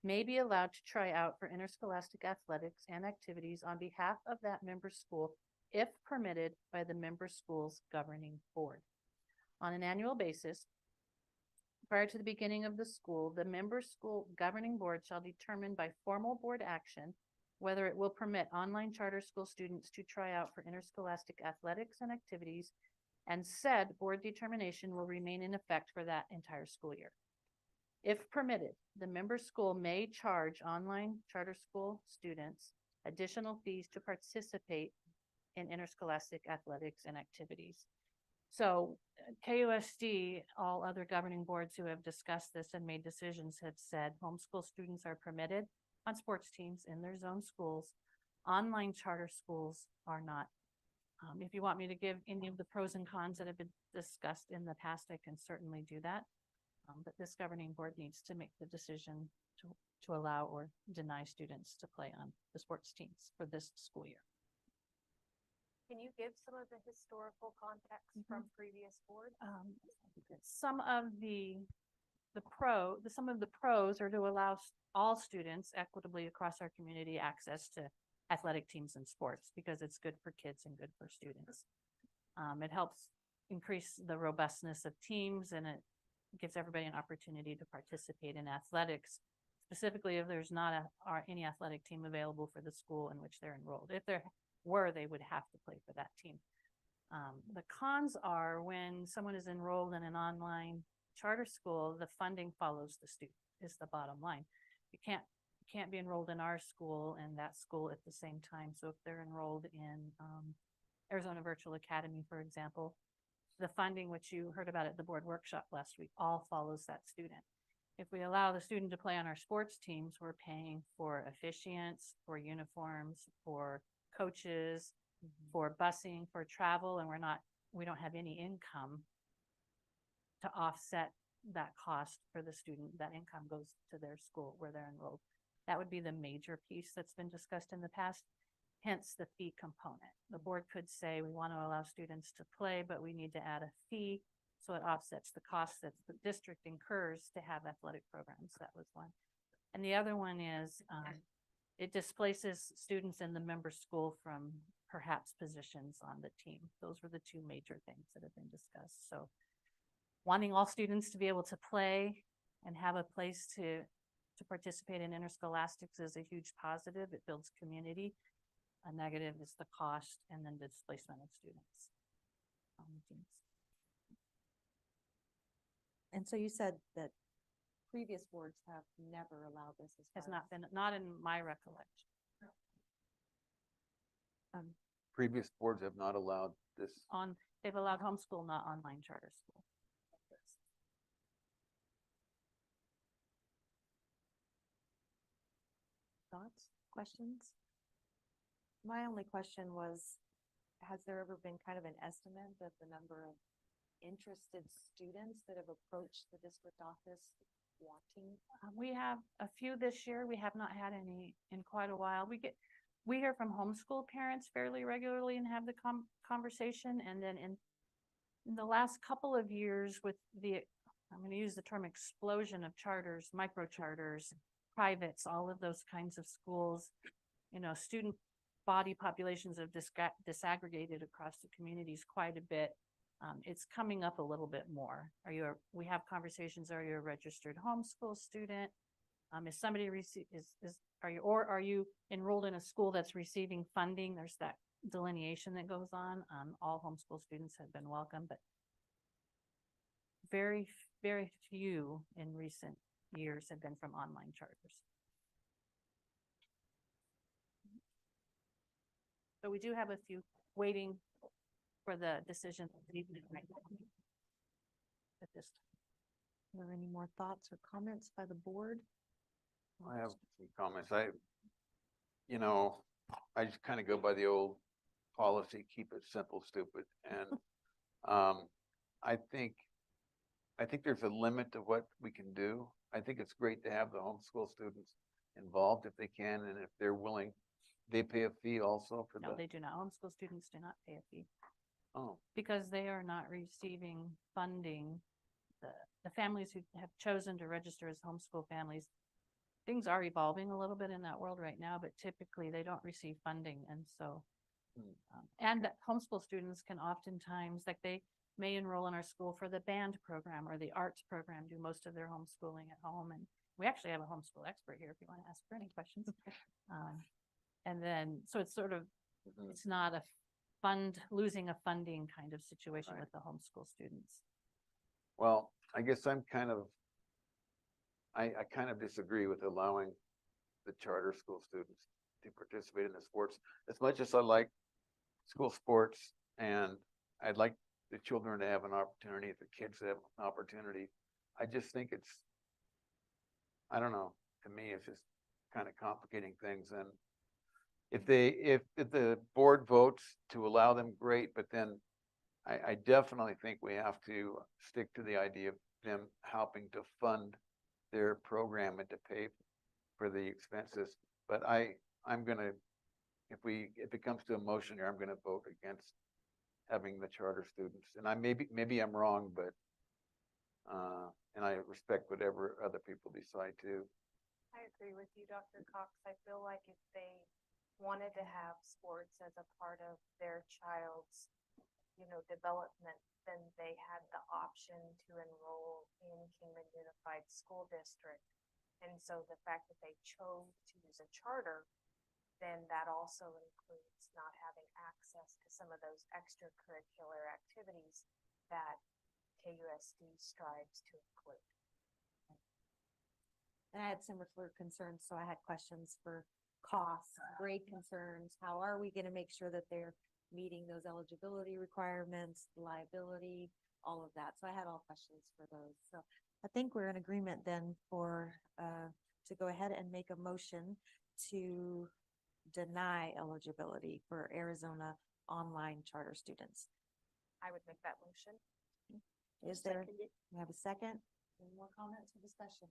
may be allowed to try out for interscholastic athletics and activities on behalf of that member school if permitted by the member school's governing board. On an annual basis, prior to the beginning of the school, the member school governing board shall determine by formal board action whether it will permit online charter school students to try out for interscholastic athletics and activities and said board determination will remain in effect for that entire school year. If permitted, the member school may charge online charter school students additional fees to participate in interscholastic athletics and activities. So KUSD, all other governing boards who have discussed this and made decisions have said homeschool students are permitted on sports teams in their zone schools. Online charter schools are not. If you want me to give any of the pros and cons that have been discussed in the past, I can certainly do that. But this governing board needs to make the decision to allow or deny students to play on the sports teams for this school year. Can you give some of the historical context from previous boards? Some of some of the pros are to allow all students equitably across our community access to athletic teams and sports because it's good for kids and good for students. It helps increase the robustness of teams and it gives everybody an opportunity to participate in athletics, specifically if there's not any athletic team available for the school in which they're enrolled. If there were, they would have to play for that team. The cons are when someone is enrolled in an online charter school, the funding follows the student is the bottom line. You can't be enrolled in our school and that school at the same time. So if they're enrolled in Arizona Virtual Academy, for example, the funding, which you heard about at the board workshop last week, all follows that student. If we allow the student to play on our sports teams, we're paying for officiants, for uniforms, for coaches, for busing, for travel, and we don't have any income to offset that cost for the student. That income goes to their school where they're enrolled. That would be the major piece that's been discussed in the past, hence the fee component. The board could say we want to allow students to play, but we need to add a fee so it offsets the cost that the district incurs to have athletic programs. That was one. And the other one is it displaces students in the member school from perhaps positions on the team. Those were the two major things that have been discussed. So wanting all students to be able to play and have a place to participate in interscholastics is a huge positive. It builds community. A negative is the cost and then the displacement of students on the teams. And so you said that previous boards have never allowed this as Has not been, not in my recollection. Previous boards have not allowed this. They've allowed homeschool, not online charter school. Thoughts, questions? My only question was, has there ever been kind of an estimate of the number of interested students that have approached the district office wanting? We have a few this year. We have not had any in quite a while. We hear from homeschool parents fairly regularly and have the conversation. And then in the last couple of years with I'm going to use the term explosion of charters, micro charters, privates, all of those kinds of schools, student body populations have disaggregated across the communities quite a bit. It's coming up a little bit more. We have conversations, are you a registered homeschool student? Is somebody are you enrolled in a school that's receiving funding? There's that delineation that goes on. All homeschool students have been welcome, but very, very few in recent years have been from online charters. So we do have a few waiting for the decision at this time. Are there any more thoughts or comments by the board? I have some comments. I just kind of go by the old policy, keep it simple, stupid. And I think there's a limit to what we can do. I think it's great to have the homeschool students involved if they can, and if they're willing, they pay a fee also for No, they do not. Homeschool students do not pay a fee. Oh, Because they are not receiving funding. The families who have chosen to register as homeschool families, things are evolving a little bit in that world right now, but typically they don't receive funding. And so, and homeschool students can oftentimes, like they may enroll in our school for the band program or the arts program, do most of their homeschooling at home. And we actually have a homeschool expert here if you want to ask for any questions. And then, so it's sort of, it's not losing a funding kind of situation Right. with the homeschool students. Well, I guess I kind of disagree with allowing the charter school students to participate in the sports. As much as I like school sports and I'd like the children to have an opportunity, the kids to have an opportunity, I just think I don't know, to me, it's just kind of complicating things. And if the board votes to allow them, great, but then I definitely think we have to stick to the idea of them helping to fund their program and to pay for the expenses. But I'm gonna, if it comes to a motion here, I'm gonna vote against having the charter students. And maybe I'm wrong, but and I respect whatever other people decide too. I agree with you, Dr. Cox. I feel like if they wanted to have sports as a part of their child's, development, then they had the option to enroll in Kingman Unified School District. And so the fact that they chose to use a charter, then that also includes not having access to some of those extracurricular activities that KUSD strives to include. And I had similar concerns, so I had questions for costs, grade concerns. How are we gonna make sure that they're meeting those eligibility requirements, liability, all of that? So I had all questions for those. So I think we're in agreement then to go ahead and make a motion to deny eligibility for Arizona online charter students. I would make that motion. Is there, Second it. we have a second? Any more comments or discussion?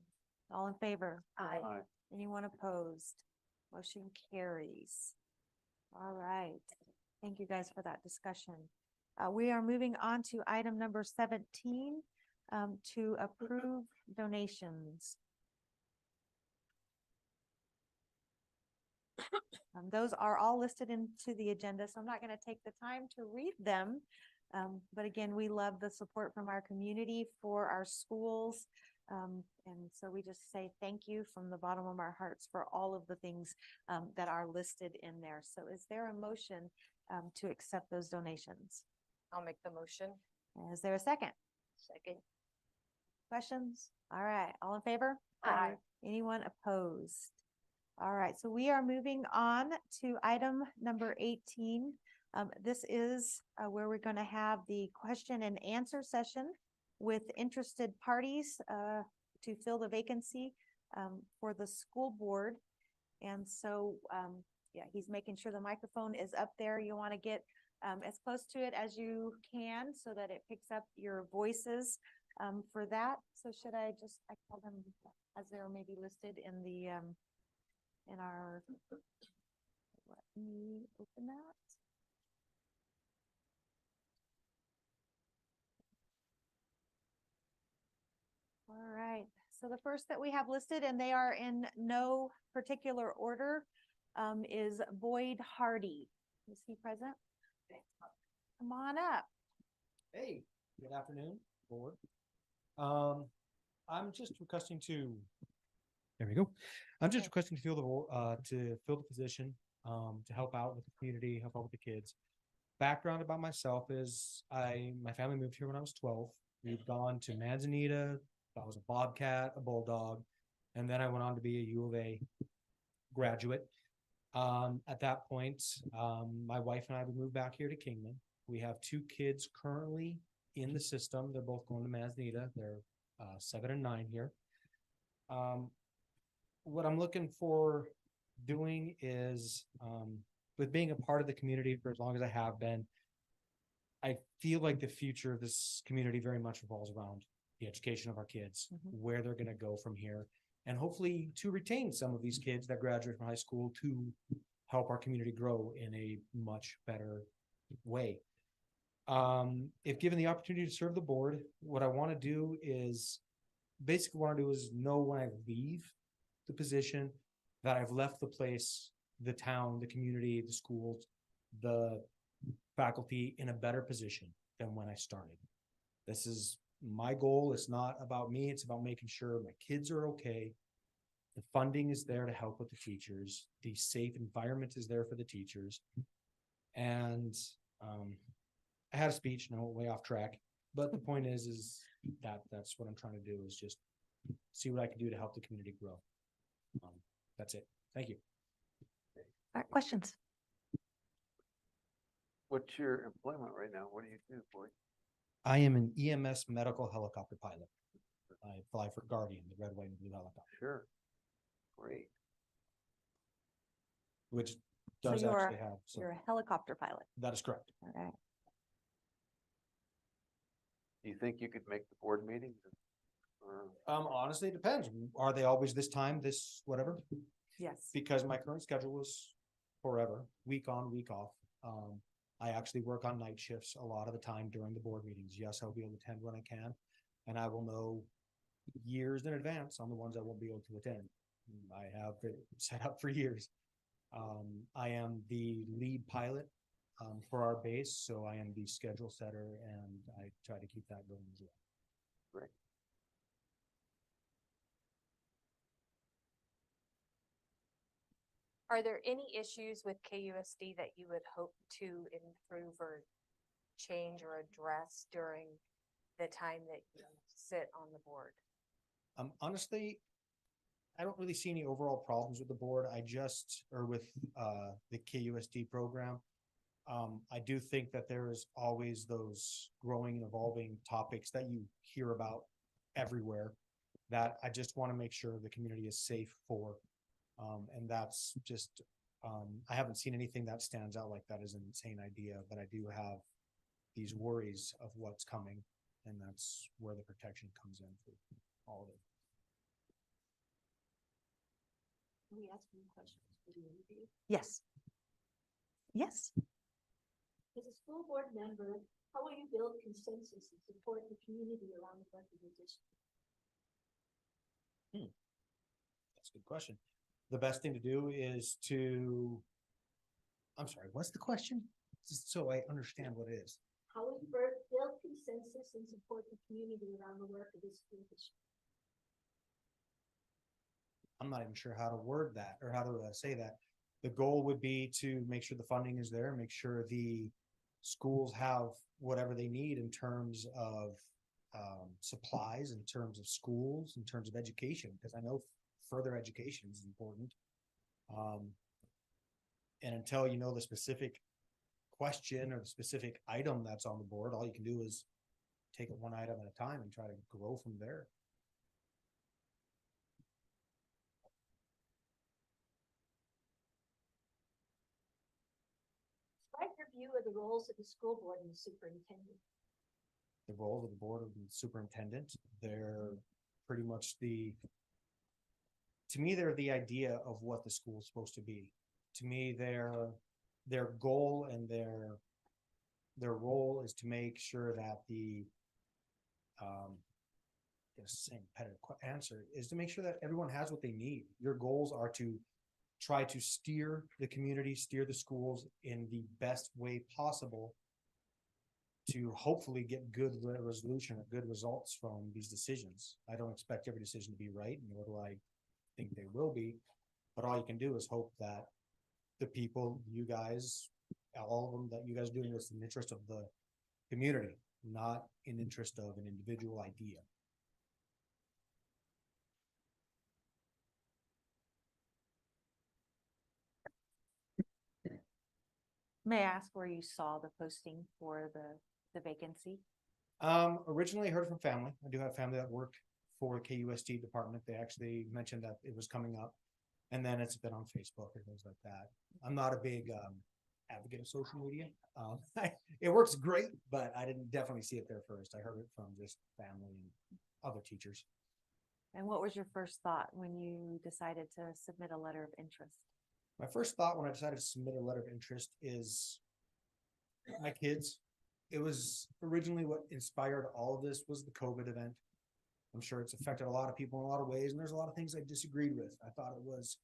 All in favor? Aye. Anyone opposed? Motion carries. All right. Thank you guys for that discussion. We are moving on to item number 17, to approve donations. Those are all listed into the agenda, so I'm not going to take the time to read them. But again, we love the support from our community for our schools. And so we just say thank you from the bottom of our hearts for all of the things that are listed in there. So is there a motion to accept those donations? I'll make the motion. Is there a second? Second. Questions? All right, all in favor? Aye. Anyone opposed? All right, so we are moving on to item number 18. This is where we're going to have the question and answer session with interested parties to fill the vacancy for the school board. And so, yeah, he's making sure the microphone is up there. You want to get as close to it as you can so that it picks up your voices for that. So should I call them as they're maybe listed in the, in our, let me open that. All right, so the first that we have listed, and they are in no particular order, is Boyd Hardy. Is he present? Come on up. Hey, good afternoon, board. I'm just requesting to, there we go. I'm just requesting to fill the position, to help out with the community, help out with the kids. Background about myself is my family moved here when I was 12. We'd gone to Manzanita. I was a Bobcat, a Bulldog, and then I went on to be a U of A graduate. At that point, my wife and I would move back here to Kingman. We have 2 kids currently in the system. They're both going to Manzanita. They're 7 and 9 here. What I'm looking for doing is, with being a part of the community for as long as I have been, I feel like the future of this community very much revolves around the education of our kids, where they're going to go from here, and hopefully to retain some of these kids that graduate from high school to help our community grow in a much better way. If given the opportunity to serve the board, what I want to do is know when I leave the position that I've left the place, the town, the community, the schools, the faculty in a better position than when I started. This is my goal. It's not about me. It's about making sure my kids are okay. The funding is there to help with the teachers. The safe environment is there for the teachers. And I had a speech and I went way off track, but the point is that's what I'm trying to do is just see what I can do to help the community grow. That's it. Thank you. All right, questions? What's your employment right now? What do you do, boy? I am an EMS medical helicopter pilot. I fly for Guardian, the red, white, and blue helicopter, Sure. Great. which So does you're, actually have, so you're a helicopter pilot. that is correct. All right. Do you think you could make the board meetings? Or Honestly, it depends. Are they always this time, this whatever? Yes. Because my current schedule is forever, week on, week off. I actually work on night shifts a lot of the time during the board meetings. Yes, I'll be able to attend when I can. And I will know years in advance on the ones I won't be able to attend. I have it set up for years. I am the lead pilot for our base, so I am the schedule setter and I try to keep that going as well. Great. Are there any issues with KUSD that you would hope to improve or change or address during the time that you sit on the board? Honestly, I don't really see any overall problems with the board. Or with the KUSD program. I do think that there is always those growing and evolving topics that you hear about everywhere that I just want to make sure the community is safe for. And that's just, I haven't seen anything that stands out like that as an insane idea, but I do have these worries of what's coming, and that's where the protection comes in for all of it. Can we ask some questions for the interview? Yes. Yes. As a school board member, how will you build consensus and support the community around the work of your district? That's a good question. The best thing to do is I'm sorry, what's the question? Just so I understand what it is. How will you build consensus and support the community around the work of this school district? I'm not even sure how to word that or how to say that. The goal would be to make sure the funding is there, make sure the schools have whatever they need in terms of supplies, in terms of schools, in terms of education, because I know further education is important. And until you know the specific question or the specific item that's on the board, all you can do is take it one item at a time and try to grow from there. Describe your view of the roles of the school board and the superintendent. The role of the board of the superintendent, they're pretty much to me, they're the idea of what the school is supposed to be. To me, their goal and their role is to make sure that same repetitive answer is to make sure that everyone has what they need. Your goals are to try to steer the community, steer the schools in the best way possible to hopefully get good resolution or good results from these decisions. I don't expect every decision to be right, nor do I think they will be, but all you can do is hope that the people, you guys, all of them, that you guys are doing this in the interest of the community, not in interest of an individual idea. May I ask where you saw the posting for the vacancy? Originally I heard from family. I do have family that work for KUSD department. They actually mentioned that it was coming up, and then it's been on Facebook and things like that. I'm not a big advocate of social media. It works great, but I didn't definitely see it there first. I heard it from just family and other teachers. And what was your first thought when you decided to submit a letter of interest? My first thought when I decided to submit a letter of interest is my kids. It was originally what inspired all of this was the COVID event. I'm sure it's affected a lot of people in a lot of ways, and there's a lot of things I disagreed with. I thought it was,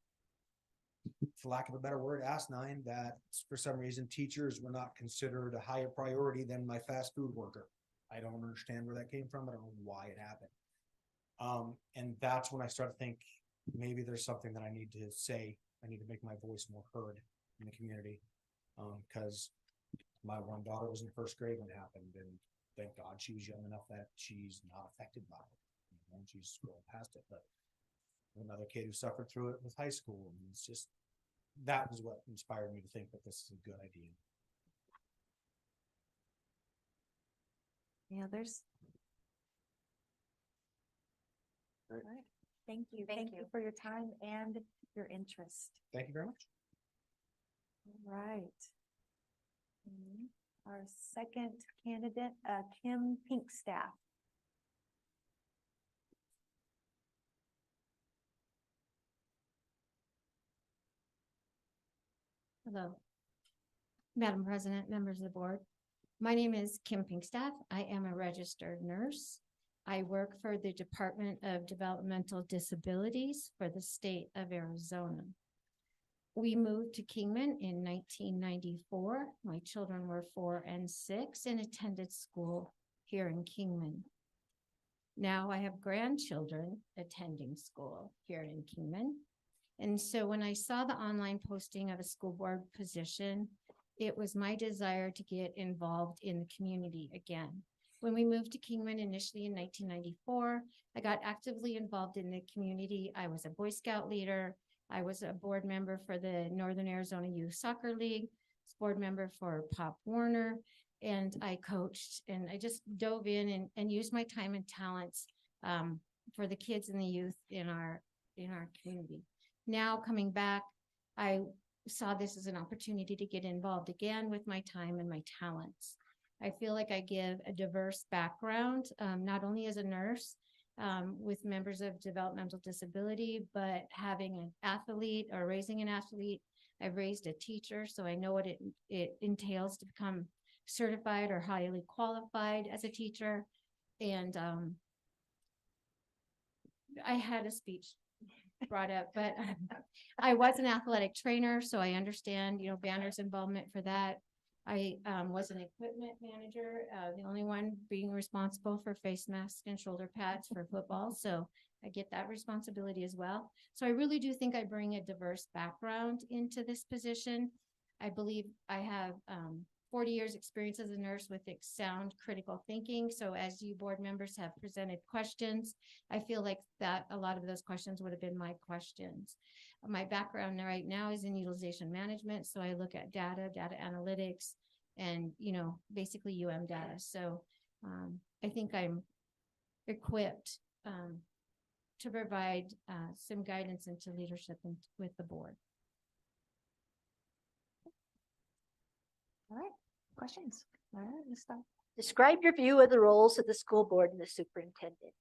for lack of a better word, asinine that for some reason teachers were not considered a higher priority than my fast food worker. I don't understand where that came from. I don't know why it happened. And that's when I started to think maybe there's something that I need to say. I need to make my voice more heard in the community, because My one daughter was in first grade when it happened, and thank God she was young enough that she's not affected by it. You know, she's scrolled past it, but another kid who suffered through it with high school, and it's just, that was what inspired me to think that this is a good idea. Yeah, there's. Great. All right. Thank you. Thank Thank you you. for your time and your interest. Thank you very much. All right. Our second candidate, Kim Pinkstaff. Hello. Madam President, members of the board. My name is Kim Pinkstaff. I am a registered nurse. I work for the Department of Developmental Disabilities for the state of Arizona. We moved to Kingman in 1994. My children were 4 and 6 and attended school here in Kingman. Now I have grandchildren attending school here in Kingman. And so when I saw the online posting of a school board position, it was my desire to get involved in the community again. When we moved to Kingman initially in 1994, I got actively involved in the community. I was a Boy Scout leader. I was a board member for the Northern Arizona Youth Soccer League, board member for Pop Warner, and I coached, and I just dove in and used my time and talents for the kids and the youth in our community. Now coming back, I saw this as an opportunity to get involved again with my time and my talents. I feel like I give a diverse background, not only as a nurse with members of developmental disability, but having an athlete or raising an athlete. I've raised a teacher, so I know what it entails to become certified or highly qualified as a teacher. And I had a speech brought up, but I was an athletic trainer, so I understand, Banner's involvement for that. I was an equipment manager, the only one being responsible for face masks and shoulder pads for football. So I get that responsibility as well. So I really do think I bring a diverse background into this position. I believe I have 40 years experience as a nurse with sound critical thinking. So as you board members have presented questions, I feel like that a lot of those questions would have been my questions. My background right now is in utilization management. So I look at data analytics, and, basically data. So I think I'm equipped to provide some guidance into leadership with the board. All right, questions? All right, let's start. Describe your view of the roles of the school board and the superintendent.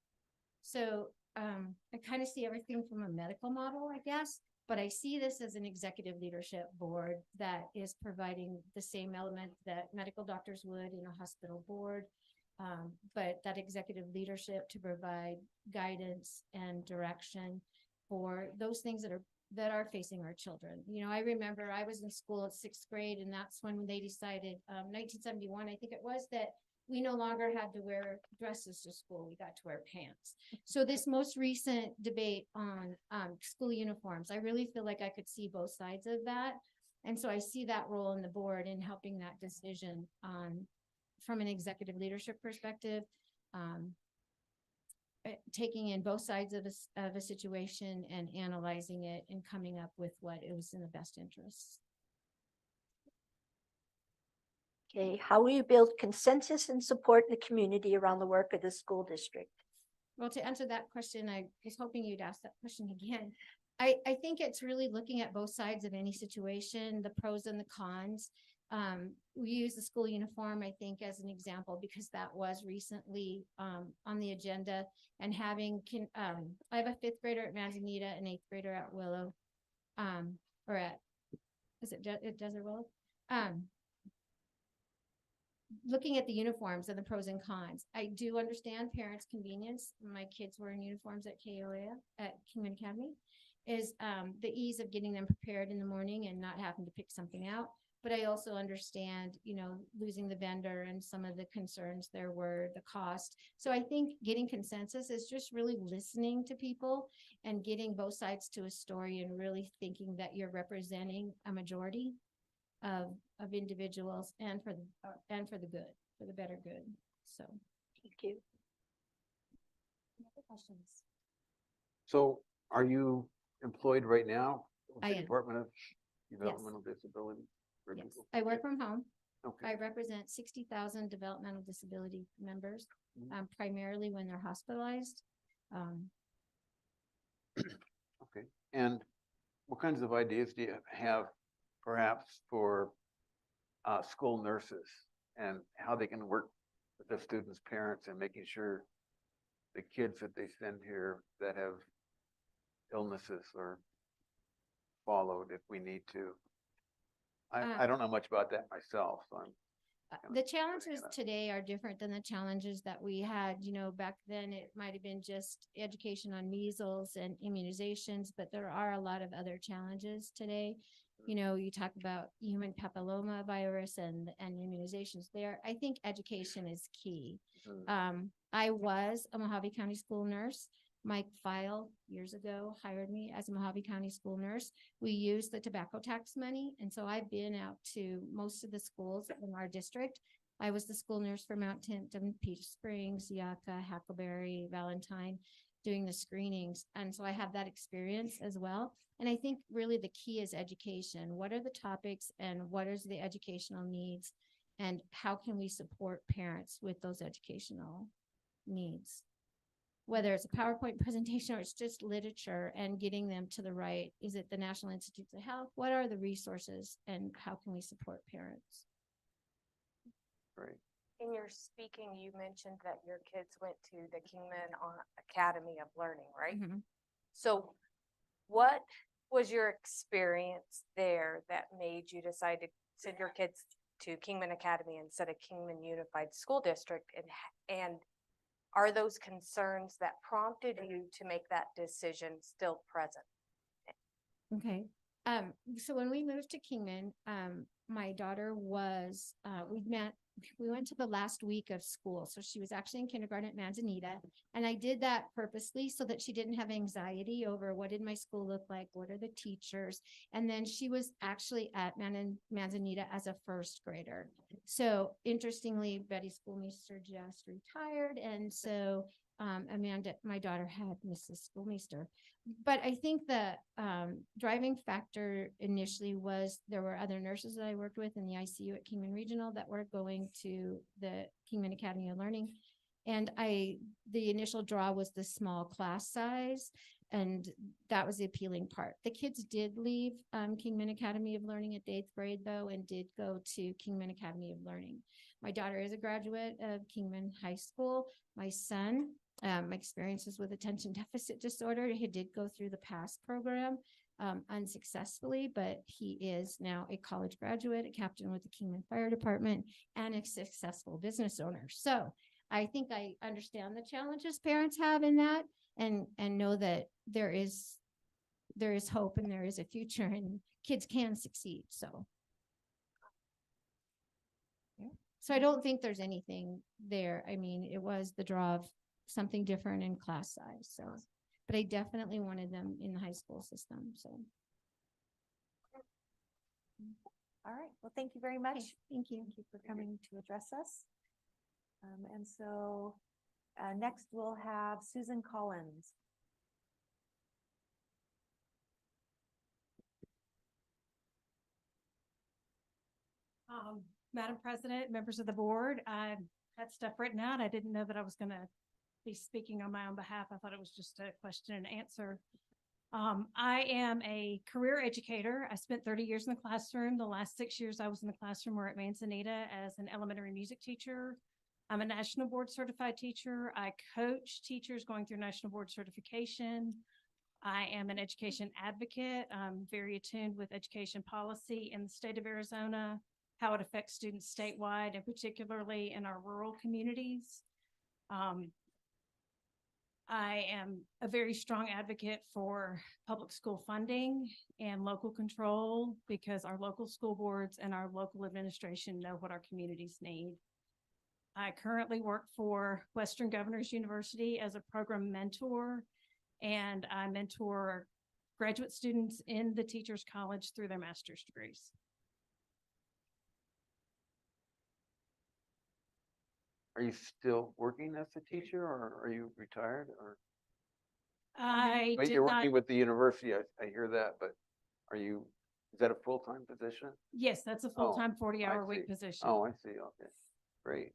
So I kind of see everything from a medical model, I guess, but I see this as an executive leadership board that is providing the same element that medical doctors would in a hospital board, but that executive leadership to provide guidance and direction for those things that are facing our children. I remember I was in school at 6th grade, and that's when they decided, 1971, I think it was, that we no longer had to wear dresses to school. We got to wear pants. So this most recent debate on school uniforms, I really feel like I could see both sides of that. And so I see that role in the board in helping that decision from an executive leadership perspective, taking in both sides of a situation and analyzing it and coming up with what is in the best interests. Okay, how will you build consensus and support in the community around the work of the school district? Well, to answer that question, I was hoping you'd ask that question again. I think it's really looking at both sides of any situation, the pros and the cons. We use the school uniform, I think, as an example, because that was recently on the agenda, and having, I have a 5th grader at Manzanita, an 8th grader at Willow, is it Desert Willow? Looking at the uniforms and the pros and cons. I do understand parents' convenience. My kids were in uniforms at KOA at Kingman Academy, is the ease of getting them prepared in the morning and not having to pick something out. But I also understand, losing the vendor and some of the concerns there were, the cost. So I think getting consensus is just really listening to people and getting both sides to a story and really thinking that you're representing a majority of individuals and for the good, for the better good. So. Thank you. Any other questions? So are you employed right now? with I the am. Department of Developmental Disability? for Yes, people? I work from home. Okay. I represent 60,000 developmental disability members, primarily when they're hospitalized. Okay, and what kinds of ideas do you have perhaps for school nurses and how they can work with the students' parents and making sure the kids that they send here that have illnesses are followed if we need to? I don't know much about that myself, so I'm. The challenges today are different than the challenges that we had, back then it might have been just education on measles and immunizations, but there are a lot of other challenges today. You talk about human papilloma virus and immunizations there. I think education is key. I was a Mojave County school nurse. Mike File years ago hired me as a Mojave County school nurse. We used the tobacco tax money. And so I've been out to most of the schools in our district. I was the school nurse for Mount Tinton, Peach Springs, Yucca, Hackleberry, Valentine, doing the screenings. And so I have that experience as well. And I think really the key is education. What are the topics and what is the educational needs? And how can we support parents with those educational needs? Whether it's a PowerPoint presentation or it's just literature and getting them to the right, is it the National Institutes of Health? What are the resources and how can we support parents? Great. In your speaking, you mentioned that your kids went to the Kingman Academy of Learning, right? Mhm. So what was your experience there that made you decide to send your kids to Kingman Academy instead of Kingman Unified School District? And are those concerns that prompted you to make that decision still present? Okay. So when we moved to Kingman, my daughter was, we went to the last week of school. So she was actually in kindergarten at Manzanita. And I did that purposely so that she didn't have anxiety over what did my school look like? What are the teachers? And then she was actually at Manzanita as a first grader. So interestingly, Betty Schoolmeister just retired. And so Amanda, my daughter, had Mrs. Schoolmeister. But I think the driving factor initially was there were other nurses that I worked with in the ICU at Kingman Regional that were going to the Kingman Academy of Learning. And the initial draw was the small class size, and that was the appealing part. The kids did leave Kingman Academy of Learning at 8th grade though, and did go to Kingman Academy of Learning. My daughter is a graduate of Kingman High School. My son, experiences with attention deficit disorder, he did go through the PASS program unsuccessfully, but he is now a college graduate, a captain with the Kingman Fire Department, and a successful business owner. So I think I understand the challenges parents have in that, and know that there is hope and there is a future and kids can succeed. So yeah. So I don't think there's anything there. I mean, it was the draw of something different in class size. So, but I definitely wanted them in the high school system. So. All right. Well, thank you very much. Okay, thank you. Thank you for coming to address us. And so next we'll have Susan Collins. Madam President, members of the board, I had stuff written out. I didn't know that I was going to be speaking on my own behalf. I thought it was just a question and answer. I am a career educator. I spent 30 years in the classroom. The last 6 years I was in the classroom were at Manzanita as an elementary music teacher. I'm a national board certified teacher. I coach teachers going through national board certification. I am an education advocate. I'm very attuned with education policy in the state of Arizona, how it affects students statewide, and particularly in our rural communities. I am a very strong advocate for public school funding and local control because our local school boards and our local administration know what our communities need. I currently work for Western Governors University as a program mentor, and I mentor graduate students in the Teachers College through their master's degrees. Are you still working as a teacher or are you retired or? I Wait, did you're not, working with the university. I hear that, but are you, is that a full-time position? yes, that's a Oh, full-time 40-hour I week see. position. Oh, I see. Okay, great.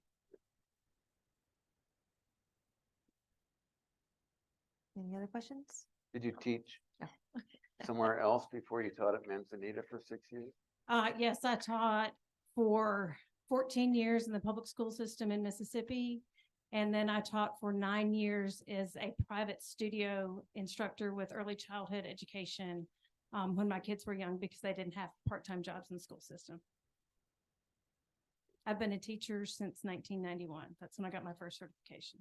Any other questions? Did you teach No. somewhere else before you taught at Manzanita for 6 years? Yes, I taught for 14 years in the public school system in Mississippi. And then I taught for 9 years as a private studio instructor with early childhood education when my kids were young because they didn't have part-time jobs in the school system. I've been a teacher since 1991. That's when I got my first certification.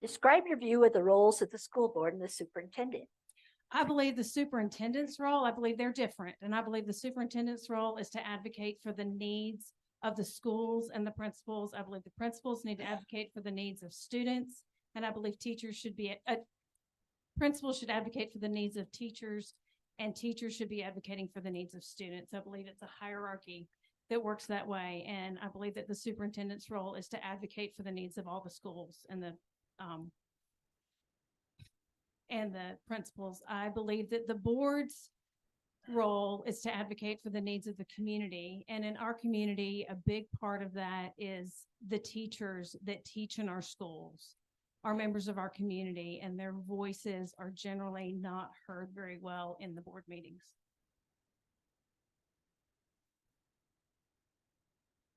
Describe your view of the roles of the school board and the superintendent. I believe the superintendent's role, I believe they're different. And I believe the superintendent's role is to advocate for the needs of the schools and the principals. I believe the principals need to advocate for the needs of students. And I believe teachers should be, principals should advocate for the needs of teachers and teachers should be advocating for the needs of students. I believe it's a hierarchy that works that way. And I believe that the superintendent's role is to advocate for the needs of all the schools and the principals. I believe that the board's role is to advocate for the needs of the community. And in our community, a big part of that is the teachers that teach in our schools are members of our community, and their voices are generally not heard very well in the board meetings.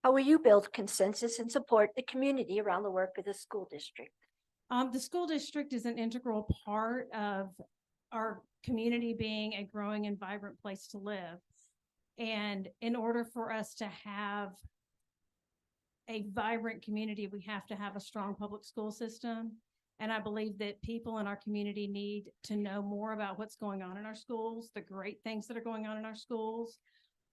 How will you build consensus and support the community around the work of the school district? The school district is an integral part of our community being a growing and vibrant place to live. And in order for us to have a vibrant community, we have to have a strong public school system. And I believe that people in our community need to know more about what's going on in our schools, the great things that are going on in our schools,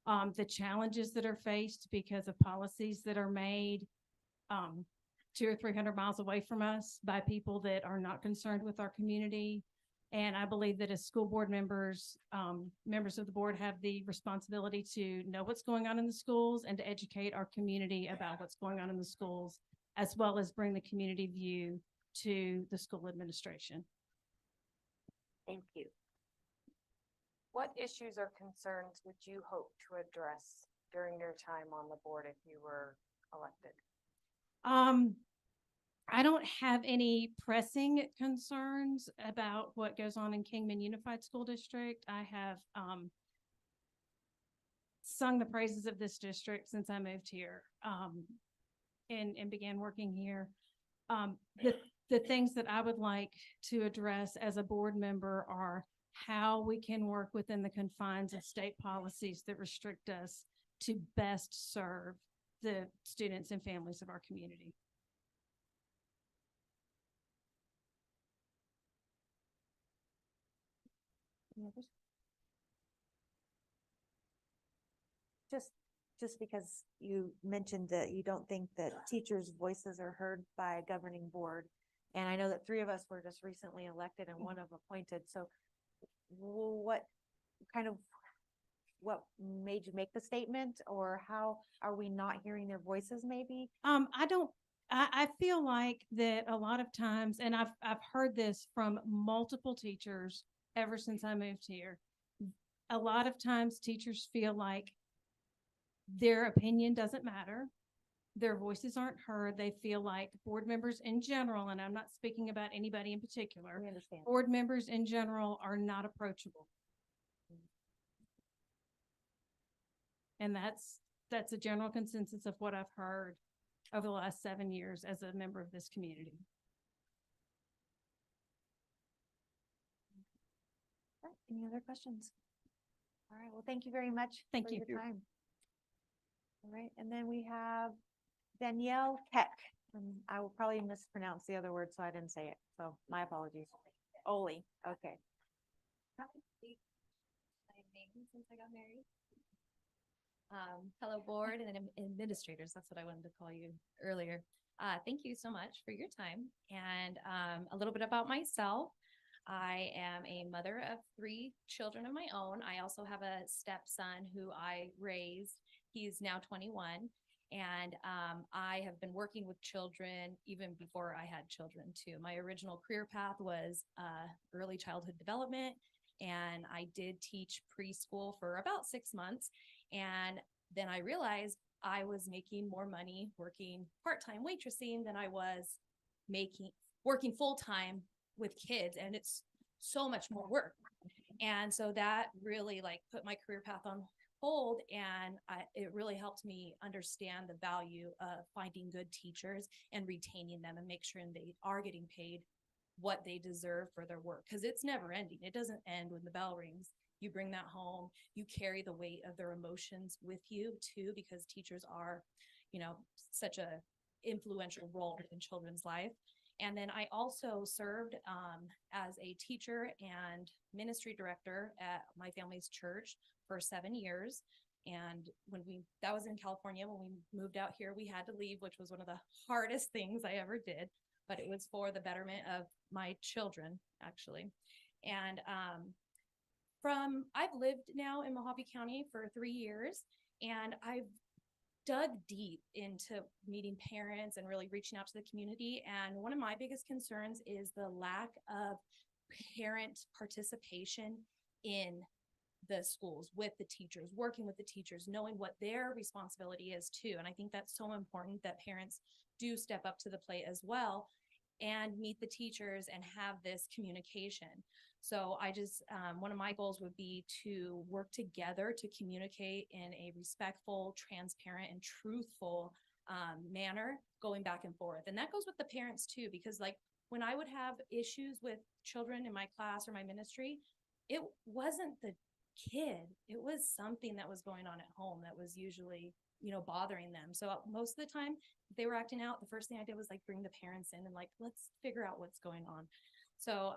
the challenges that are faced because of policies that are made 200 or 300 miles away from us by people that are not concerned with our community. And I believe that as school board members, members of the board have the responsibility to know what's going on in the schools and to educate our community about what's going on in the schools, as well as bring the community view to the school administration. Thank you. What issues or concerns would you hope to address during your time on the board if you were elected? I don't have any pressing concerns about what goes on in Kingman Unified School District. I have sung the praises of this district since I moved here and began working here. The things that I would like to address as a board member are how we can work within the confines of state policies that restrict us to best serve the students and families of our community. Any others? Just because you mentioned that you don't think that teachers' voices are heard by a governing board. And I know that 3 of us were just recently elected and 1 of appointed. So what made you make the statement, or how are we not hearing their voices maybe? I feel like that a lot of times, and I've heard this from multiple teachers ever since I moved here. A lot of times teachers feel like their opinion doesn't matter. Their voices aren't heard. They feel like board members in general, and I'm not speaking about anybody in particular. We understand. Board members in general are not approachable. And that's a general consensus of what I've heard over the last 7 years as a member of this community. Any other questions? All right, well, thank you very much. Thank for you. your time. All right, and then we have Danielle Keck. I will probably mispronounce the other word, so I didn't say it. So my apologies. Oli, okay. Since I got married. Hello, board and administrators. That's what I wanted to call you earlier. Thank you so much for your time. And a little bit about myself. I am a mother of 3 children of my own. I also have a stepson who I raised. He's now 21. And I have been working with children even before I had children too. My original career path was early childhood development, and I did teach preschool for about 6 months. And then I realized I was making more money working part-time waitressing than I was working full-time with kids, and it's so much more work. And so that really like put my career path on hold, and it really helped me understand the value of finding good teachers and retaining them and make sure they are getting paid what they deserve for their work, because it's never ending. It doesn't end when the bell rings. You bring that home, you carry the weight of their emotions with you too, because teachers are, such a influential role in children's life. And then I also served as a teacher and ministry director at my family's church for 7 years. And that was in California. When we moved out here, we had to leave, which was one of the hardest things I ever did, but it was for the betterment of my children, actually. And I've lived now in Mojave County for 3 years, and I've dug deep into meeting parents and really reaching out to the community. And one of my biggest concerns is the lack of parent participation in the schools with the teachers, working with the teachers, knowing what their responsibility is too. And I think that's so important that parents do step up to the plate as well and meet the teachers and have this communication. So I just, one of my goals would be to work together to communicate in a respectful, transparent, and truthful manner going back and forth. And that goes with the parents too, because like when I would have issues with children in my class or my ministry, it wasn't the kid, it was something that was going on at home that was usually, bothering them. So most of the time if they were acting out, the first thing I did was like bring the parents in and like, let's figure out what's going on. So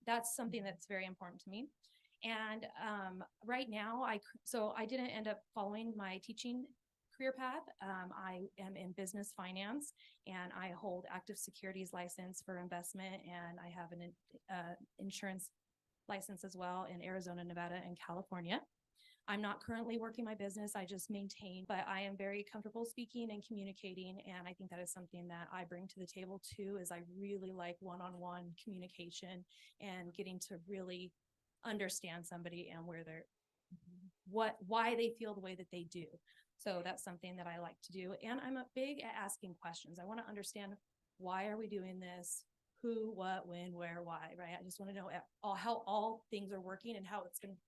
that's something that's very important to me. And right now, I didn't end up following my teaching career path. I am in business finance, and I hold active securities license for investment, and I have an insurance license as well in Arizona, Nevada, and California. I'm not currently working my business. I just maintain, but I am very comfortable speaking and communicating. And I think that is something that I bring to the table too, is I really like one-on-one communication and getting to really understand somebody and why they feel the way that they do. So that's something that I like to do. And I'm big at asking questions. I want to understand, why are we doing this? Who, what, when, where, why, right? I just want to know how all things are working and how it's going to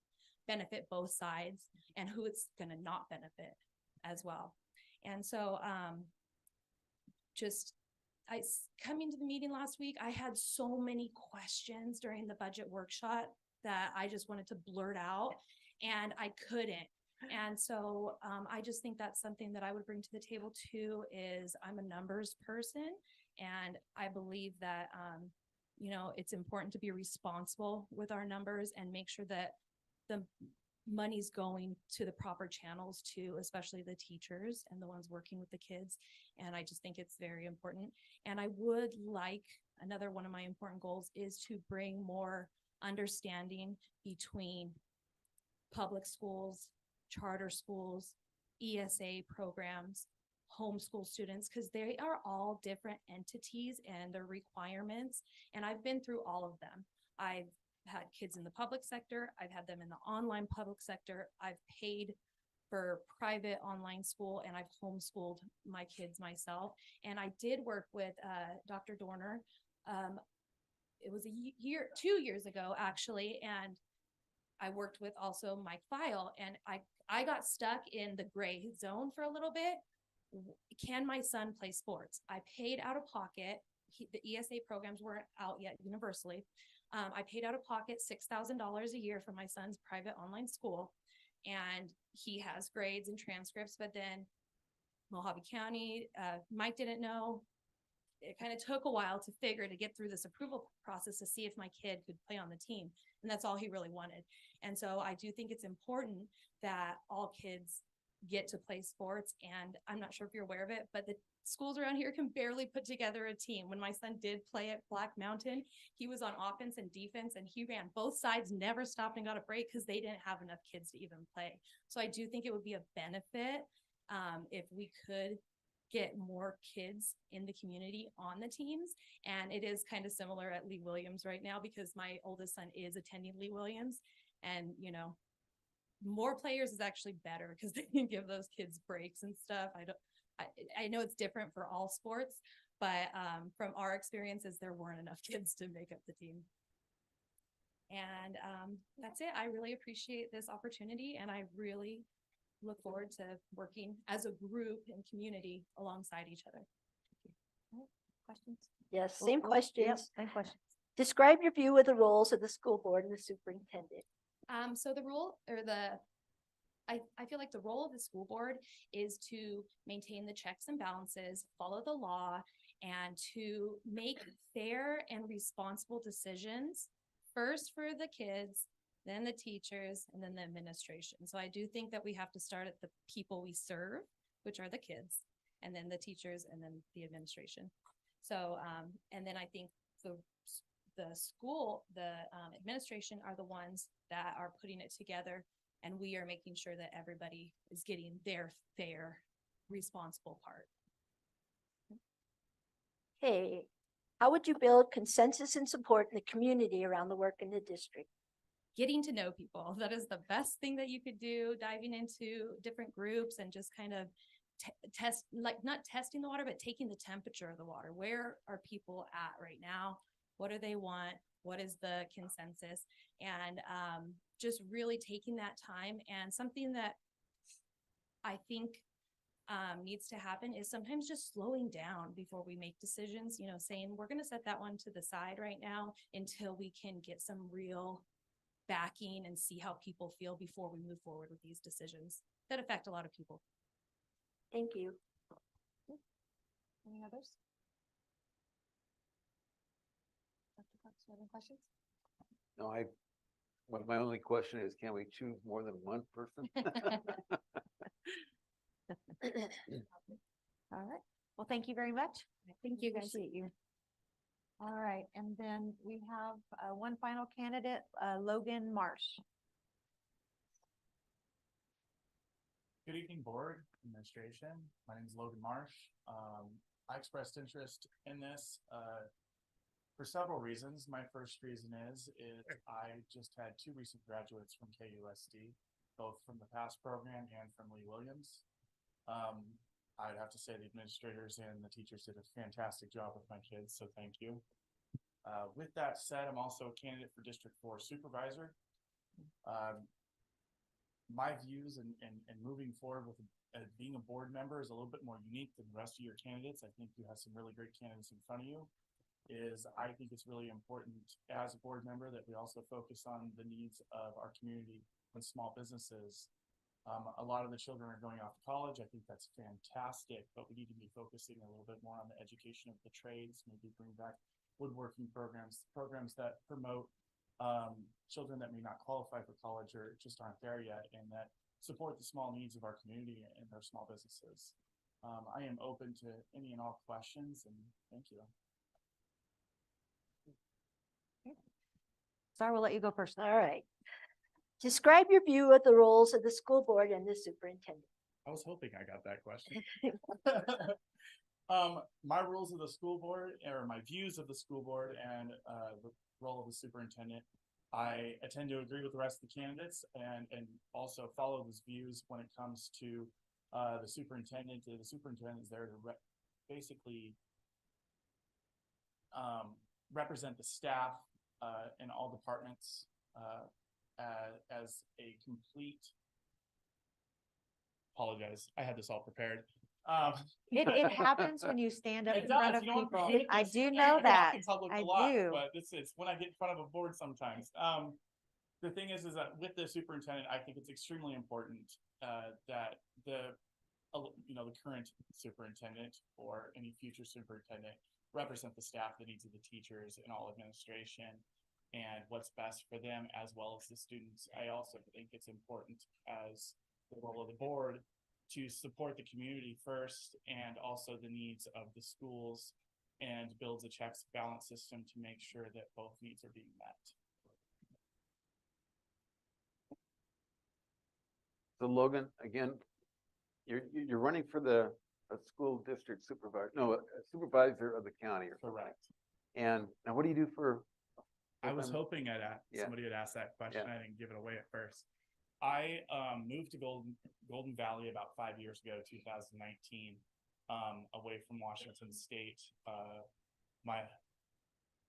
benefit both sides and who it's going to not benefit as well. And so coming to the meeting last week, I had so many questions during the budget workshop that I just wanted to blurt out, and I couldn't. And so I just think that's something that I would bring to the table too, is I'm a numbers person, and I believe that it's important to be responsible with our numbers and make sure that the money's going to the proper channels too, especially the teachers and the ones working with the kids. And I just think it's very important. And I would like, another one of my important goals is to bring more understanding between public schools, charter schools, ESA programs, homeschool students, because they are all different entities and their requirements. And I've been through all of them. I've had kids in the public sector. I've had them in the online public sector. I've paid for private online school, and I've homeschooled my kids myself. And I did work with Dr. Dorner. It was 2 years ago, actually. And I worked with also Mike File, and I got stuck in the gray zone for a little bit. Can my son play sports? I paid out of pocket. The ESA programs weren't out yet universally. I paid out of pocket $6,000 a year for my son's private online school, and he has grades and transcripts. But then Mojave County, Mike didn't know. It kind of took a while to get through this approval process to see if my kid could play on the team. And that's all he really wanted. And so I do think it's important that all kids get to play sports. And I'm not sure if you're aware of it, but the schools around here can barely put together a team. When my son did play at Black Mountain, he was on offense and defense, and he ran both sides, never stopped and got a break because they didn't have enough kids to even play. So I do think it would be a benefit if we could get more kids in the community on the teams. And it is kind of similar at Lee Williams right now because my oldest son is attending Lee Williams. And, you know, more players is actually better because they can give those kids breaks and stuff. I know it's different for all sports, but from our experiences, there weren't enough kids to make up the team. And that's it. I really appreciate this opportunity and I really look forward to working as a group and community alongside each other. Questions? Yes, same Yep, questions. same questions. Describe your view of the roles of the school board and the superintendent. So the role or I feel like the role of the school board is to maintain the checks and balances, follow the law, and to make fair and responsible decisions first for the kids, then the teachers, and then the administration. So I do think that we have to start at the people we serve, which are the kids, and then the teachers, and then the administration. So, and then I think the school, the administration are the ones that are putting it together, and we are making sure that everybody is getting their fair, responsible part. Okay, how would you build consensus and support in the community around the work in the district? Getting to know people. That is the best thing that you could do, diving into different groups and just kind of test, like not testing the water, but taking the temperature of the water. Where are people at right now? What do they want? What is the consensus? And just really taking that time. And something that I think needs to happen is sometimes just slowing down before we make decisions, you know, saying we're going to set that one to the side right now until we can get some real backing and see how people feel before we move forward with these decisions that affect a lot of people. Thank you. Any others? Dr. Cox, you have any questions? No, well, my only question is, can we choose more than one person? All right. Well, thank you very much. Thank you, guys. Appreciate you. All right, and then we have one final candidate, Logan Marsh. Good evening, board, administration. My name is Logan Marsh. I expressed interest in this for several reasons. My first reason is I just had 2 recent graduates from KUSD, both from the PASS program and from Lee Williams. I'd have to say the administrators and the teachers did a fantastic job with my kids, so thank you. With that said, I'm also a candidate for District 4 Supervisor. My views and moving forward with being a board member is a little bit more unique than the rest of your candidates. I think you have some really great candidates in front of you. I think it's really important as a board member that we also focus on the needs of our community and small businesses. A lot of the children are going off to college. I think that's fantastic, but we need to be focusing a little bit more on the education of the trades, maybe bring back woodworking programs that promote children that may not qualify for college or just aren't there yet, and that support the small needs of our community and our small businesses. I am open to any and all questions, and thank you. Sorry, we'll let you go first. All right. Describe your view of the roles of the school board and the superintendent. I was hoping I got that question. My rules of the school board, or my views of the school board and the role of the superintendent, I tend to agree with the rest of the candidates and also follow those views when it comes to the superintendent. The superintendent is there to basically represent the staff in all departments as a complete. Apologize, I had this all prepared. It happens when you stand up It in front does, of you know, people. it I does. do I know talk that. in public a I lot, do. But it's when I get in front of a board sometimes. The thing is that with the superintendent, I think it's extremely important that the current superintendent or any future superintendent represent the staff, the needs of the teachers and all administration, and what's best for them as well as the students. I also think it's important as the role of the board to support the community first and also the needs of the schools, and builds a checks and balance system to make sure that both needs are being met. So Logan, again, you're running for the a school district supervisor, no, a supervisor of the county or something. Correct. And now what do you do for? I was full-time? hoping Yeah. somebody would ask that question. Yeah. I didn't give it away at first. I moved to Golden Valley about 5 years ago, 2019, away from Washington State. My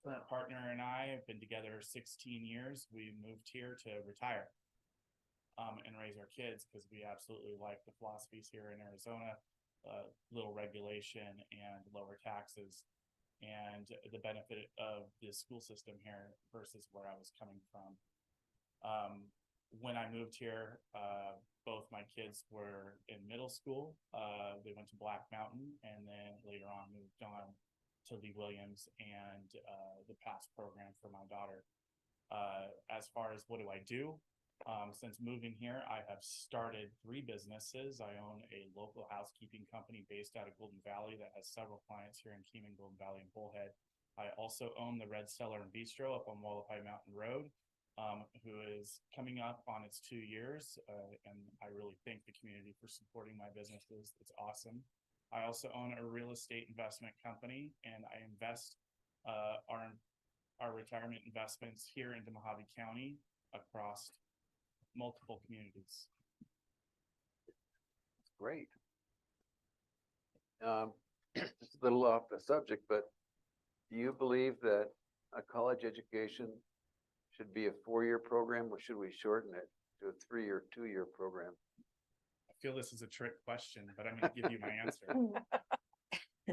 current partner and I have been together 16 years. We moved here to retire and raise our kids because we absolutely like the philosophies here in Arizona, little regulation and lower taxes, and the benefit of the school system here versus where I was coming from. When I moved here, both my kids were in middle school. They went to Black Mountain and then later on moved on to Lee Williams and the PASS program for my daughter. As far as what do I do? Since moving here, I have started 3 businesses. I own a local housekeeping company based out of Golden Valley that has several clients here in Keenan, Golden Valley, and Bullhead. I also own the Red Cellar and Bistro up on Wallapai Mountain Road, who is coming up on its 2 years. And I really thank the community for supporting my businesses. It's awesome. I also own a real estate investment company, and I invest our retirement investments here into Mojave County across multiple communities. Great. Just a little off the subject, but do you believe that a college education should be a 4-year program, or should we shorten it to a 3 or 2-year program? I feel this is a trick question, but I'm going to give you my answer.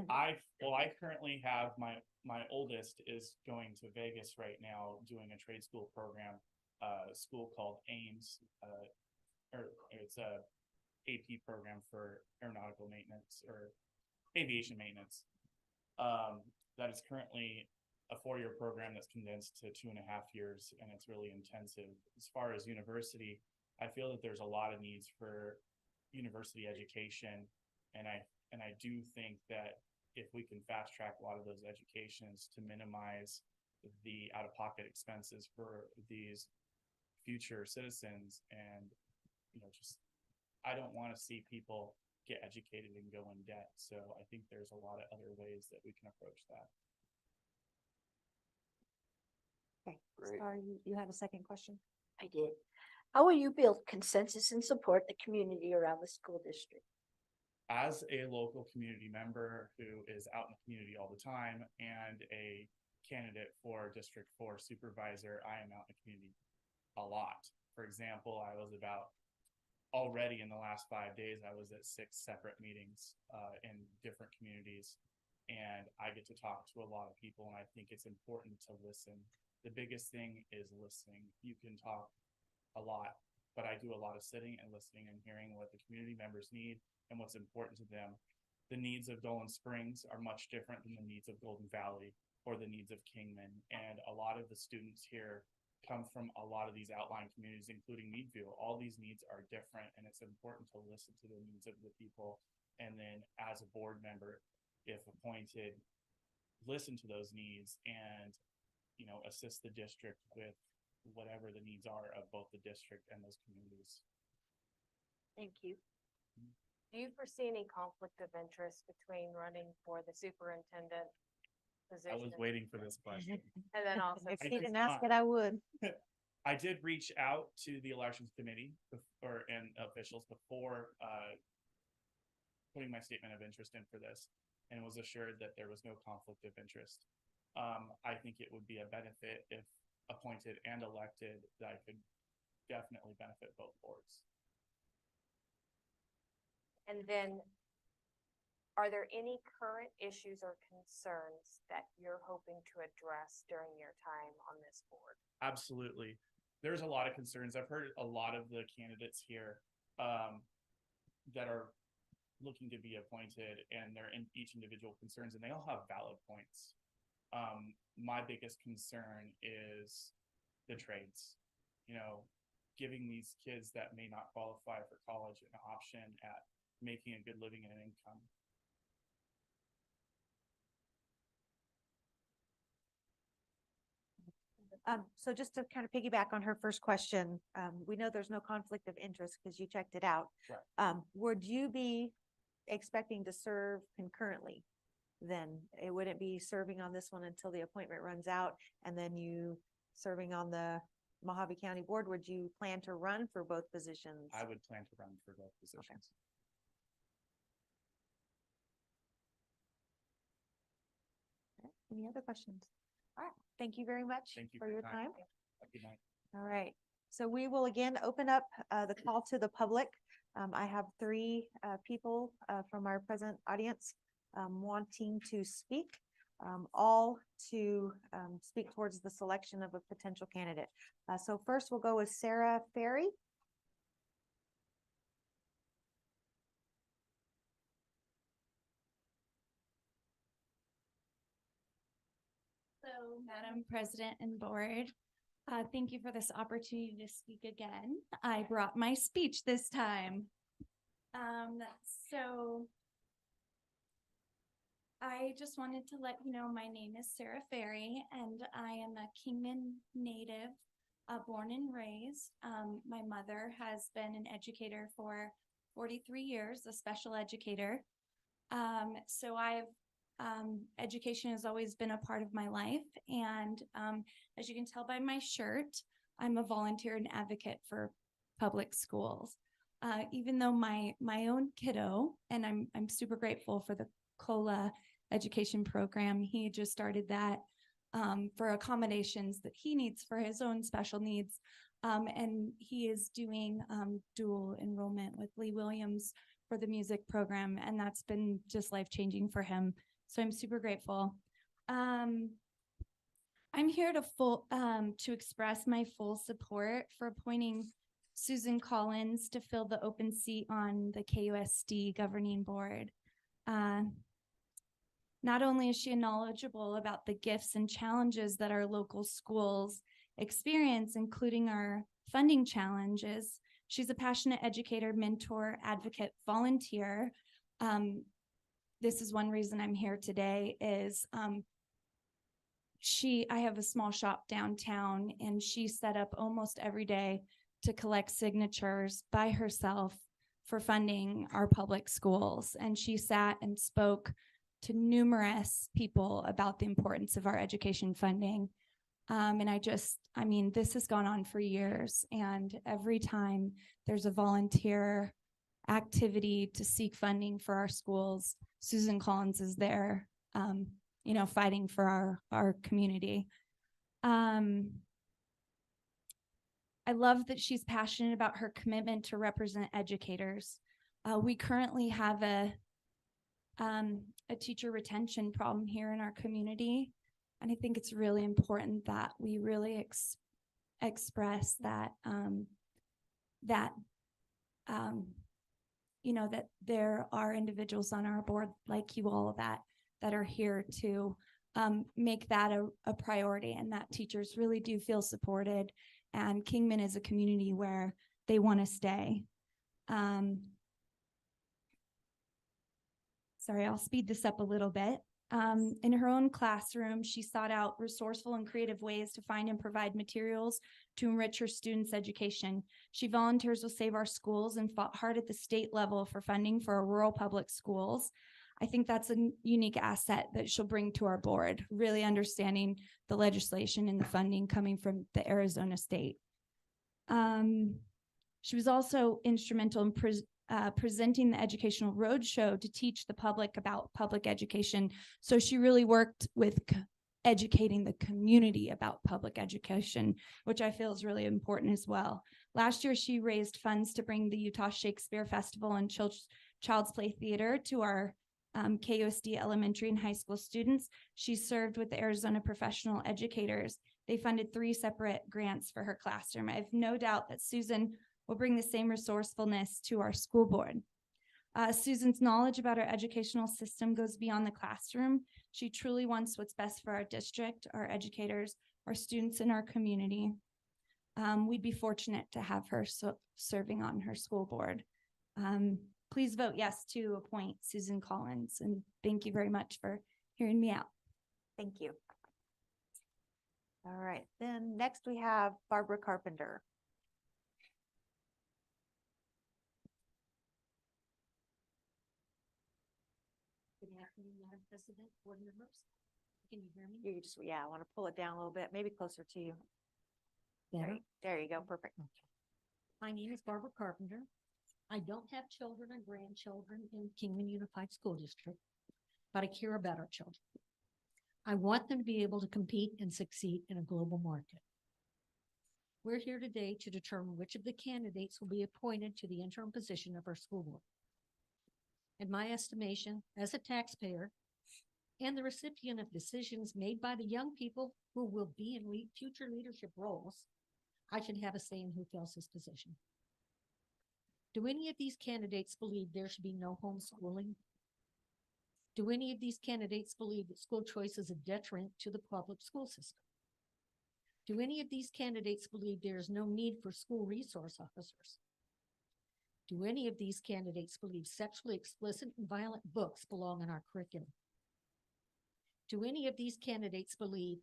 I currently have my oldest is going to Vegas right now doing a trade school program, school called Ames, or it's a AP program for aeronautical maintenance or aviation maintenance. That is currently a 4-year program that's condensed to 2.5 years, and it's really intensive. As far as university, I feel that there's a lot of needs for university education, and I do think that if we can fast track a lot of those educations to minimize the out-of-pocket expenses for these future citizens, and just I don't want to see people get educated and go in debt. So I think there's a lot of other ways that we can approach that. Okay, Great. Star, you had a second question? I did. How will you build consensus and support the community around the school district? As a local community member who is out in the community all the time and a candidate for District 4 supervisor, I am out in the community a lot. For example, I was already in the last 5 days, I was at 6 separate meetings in different communities, and I get to talk to a lot of people, and I think it's important to listen. The biggest thing is listening. You can talk a lot, but I do a lot of sitting and listening and hearing what the community members need and what's important to them. The needs of Dolan Springs are much different than the needs of Golden Valley or the needs of Kingman. And a lot of the students here come from a lot of these outlying communities, including Meadville. All these needs are different, and it's important to listen to the needs of the people. And then as a board member, if appointed, listen to those needs and, assist the district with whatever the needs are of both the district and those communities. Thank you. Do you foresee any conflict of interest between running for the superintendent position? I was waiting for this question. And then also, If I you did didn't ask not. it, I would. I did reach out to the elections committee and officials before putting my statement of interest in for this, and was assured that there was no conflict of interest. I think it would be a benefit if appointed and elected, that I could definitely benefit both boards. and then are there any current issues or concerns that you're hoping to address during your time on this board? Absolutely. There's a lot of concerns. I've heard a lot of the candidates here that are looking to be appointed, and they're in each individual concerns, and they all have valid points. My biggest concern is the trades, giving these kids that may not qualify for college an option at making a good living and an income. So just to kind of piggyback on her first question, we know there's no conflict of interest because you checked it out. Right. Would you be expecting to serve concurrently? Then it wouldn't be serving on this one until the appointment runs out and then you serving on the Mojave County Board. Would you plan to run for both positions? I would plan to run for both positions. Okay. Any other questions? All right, thank you very much Thank you for your time. Have a good night. All right, so we will again open up the call to the public. I have three people from our present audience wanting to speak, all to speak towards the selection of a potential candidate. So first we'll go with Sarah Ferry. So, Madam President and Board, thank you for this opportunity to speak again. I brought my speech this time. So I just wanted to let you know my name is Sarah Ferry and I am a Kingman native, born and raised. My mother has been an educator for 43 years, a special educator. So education has always been a part of my life. And as you can tell by my shirt, I'm a volunteer and advocate for public schools. Even though my own kiddo, and I'm super grateful for the COLA education program, he just started that for accommodations that he needs for his own special needs. And he is doing dual enrollment with Lee Williams for the music program, and that's been just life-changing for him. So I'm super grateful. I'm here to express my full support for appointing Susan Collins to fill the open seat on the KUSD governing board. Not only is she knowledgeable about the gifts and challenges that our local schools experience, including our funding challenges, she's a passionate educator, mentor, advocate, volunteer. This is one reason I'm here today is I have a small shop downtown and she set up almost every day to collect signatures by herself for funding our public schools. And she sat and spoke to numerous people about the importance of our education funding. And this has gone on for years. And every time there's a volunteer activity to seek funding for our schools, Susan Collins is there, fighting for our community. I love that she's passionate about her commitment to represent educators. We currently have a teacher retention problem here in our community. And I think it's really important that we really express that, that there are individuals on our board like you all that are here to make that a priority, and that teachers really do feel supported. And Kingman is a community where they want to stay. Sorry, I'll speed this up a little bit. In her own classroom, she sought out resourceful and creative ways to find and provide materials to enrich her students' education. She volunteers with Save Our Schools and fought hard at the state level for funding for our rural public schools. I think that's a unique asset that she'll bring to our board, really understanding the legislation and the funding coming from the Arizona state. She was also instrumental in presenting the educational roadshow to teach the public about public education. So she really worked with educating the community about public education, which I feel is really important as well. Last year, she raised funds to bring the Utah Shakespeare Festival and Child's Play Theater to our KUSD elementary and high school students. She served with the Arizona Professional Educators. They funded 3 separate grants for her classroom. I have no doubt that Susan will bring the same resourcefulness to our school board. Susan's knowledge about our educational system goes beyond the classroom. She truly wants what's best for our district, our educators, our students, and our community. We'd be fortunate to have her serving on her school board. Please vote yes to appoint Susan Collins, and thank you very much for hearing me out. Thank you. All right, then next we have Barbara Carpenter. Good afternoon, Madam President, board members. Can you hear me? You just, yeah, I want to pull it down a little bit, maybe closer to you. Better? There you go, perfect. My name is Barbara Carpenter. I don't have children and grandchildren in Kingman Unified School District, but I care about our children. I want them to be able to compete and succeed in a global market. We're here today to determine which of the candidates will be appointed to the interim position of our school board. In my estimation, as a taxpayer and the recipient of decisions made by the young people who will be in future leadership roles, I should have a say in who fills this position. Do any of these candidates believe there should be no homeschooling? Do any of these candidates believe that school choice is a detriment to the public school system? Do any of these candidates believe there is no need for school resource officers? Do any of these candidates believe sexually explicit and violent books belong in our curriculum? Do any of these candidates believe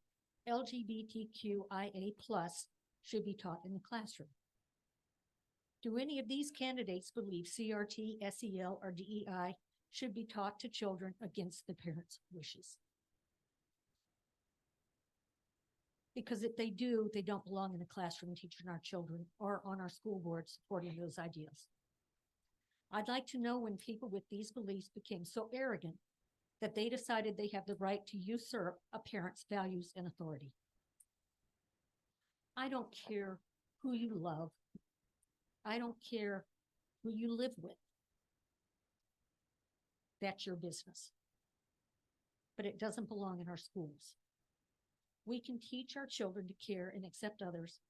LGBTQIA+ should be taught in the classroom? Do any of these candidates believe CRT, SEL, or DEI should be taught to children against the parents' wishes? Because if they do, they don't belong in the classroom teaching our children or on our school board supporting those ideas. I'd like to know when people with these beliefs became so arrogant that they decided they have the right to usurp a parent's values and authority. I don't care who you love. I don't care who you live with. That's your business. But it doesn't belong in our schools. We can teach our children to care and accept others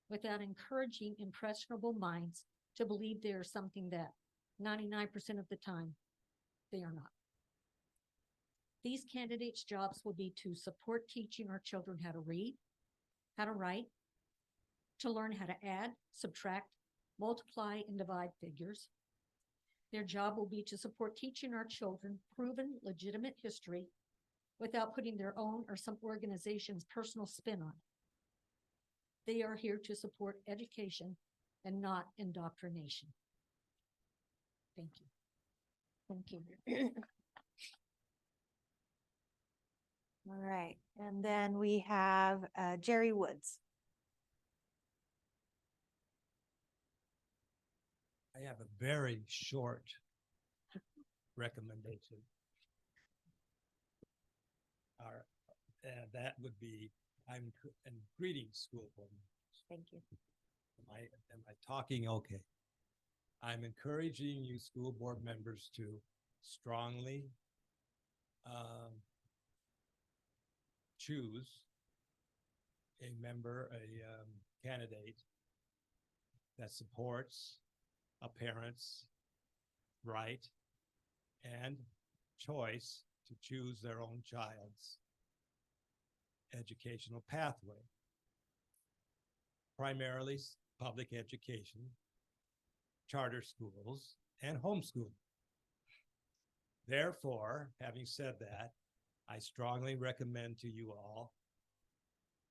without encouraging impressionable minds to believe they are something that 99% of the time they are not. These candidates' jobs will be to support teaching our children how to read, how to write, to learn how to add, subtract, multiply, and divide figures. Their job will be to support teaching our children proven legitimate history without putting their own or some organization's personal spin on it. They are here to support education and not indoctrination. Thank you. Thank you. All right, and then we have Jerry Woods. I have a very short recommendation. And that would be, and greetings, school board members. Thank you. Am I talking okay? I'm encouraging you school board members to strongly choose a member, a candidate that supports a parent's right and choice to choose their own child's educational pathway, primarily public education, charter schools, and homeschooling. Therefore, having said that, I strongly recommend to you all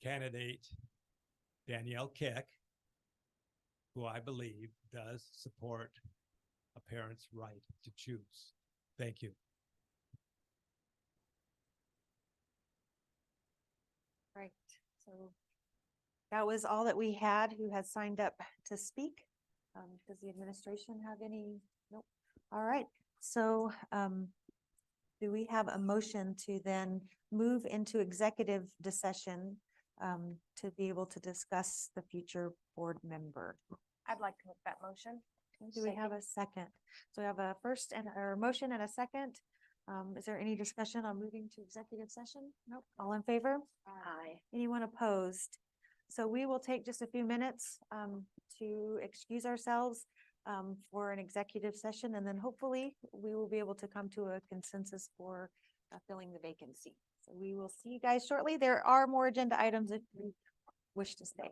candidate Danielle Keck, who I believe does support a parent's right to choose. Thank you. Right, so that was all that we had who had signed up to speak. Does the administration have any? Nope. All right, so do we have a motion to then move into executive session to be able to discuss the future board member? I'd like to make that motion. Do we have a second? So we have a first and a motion and a second. Is there any discussion on moving to executive session? Nope. All in favor? Aye. Anyone opposed? So we will take just a few minutes to excuse ourselves for an executive session, and then hopefully we will be able to come to a consensus for filling the vacancy. So we will see you guys shortly. There are more agenda items if you wish to stay.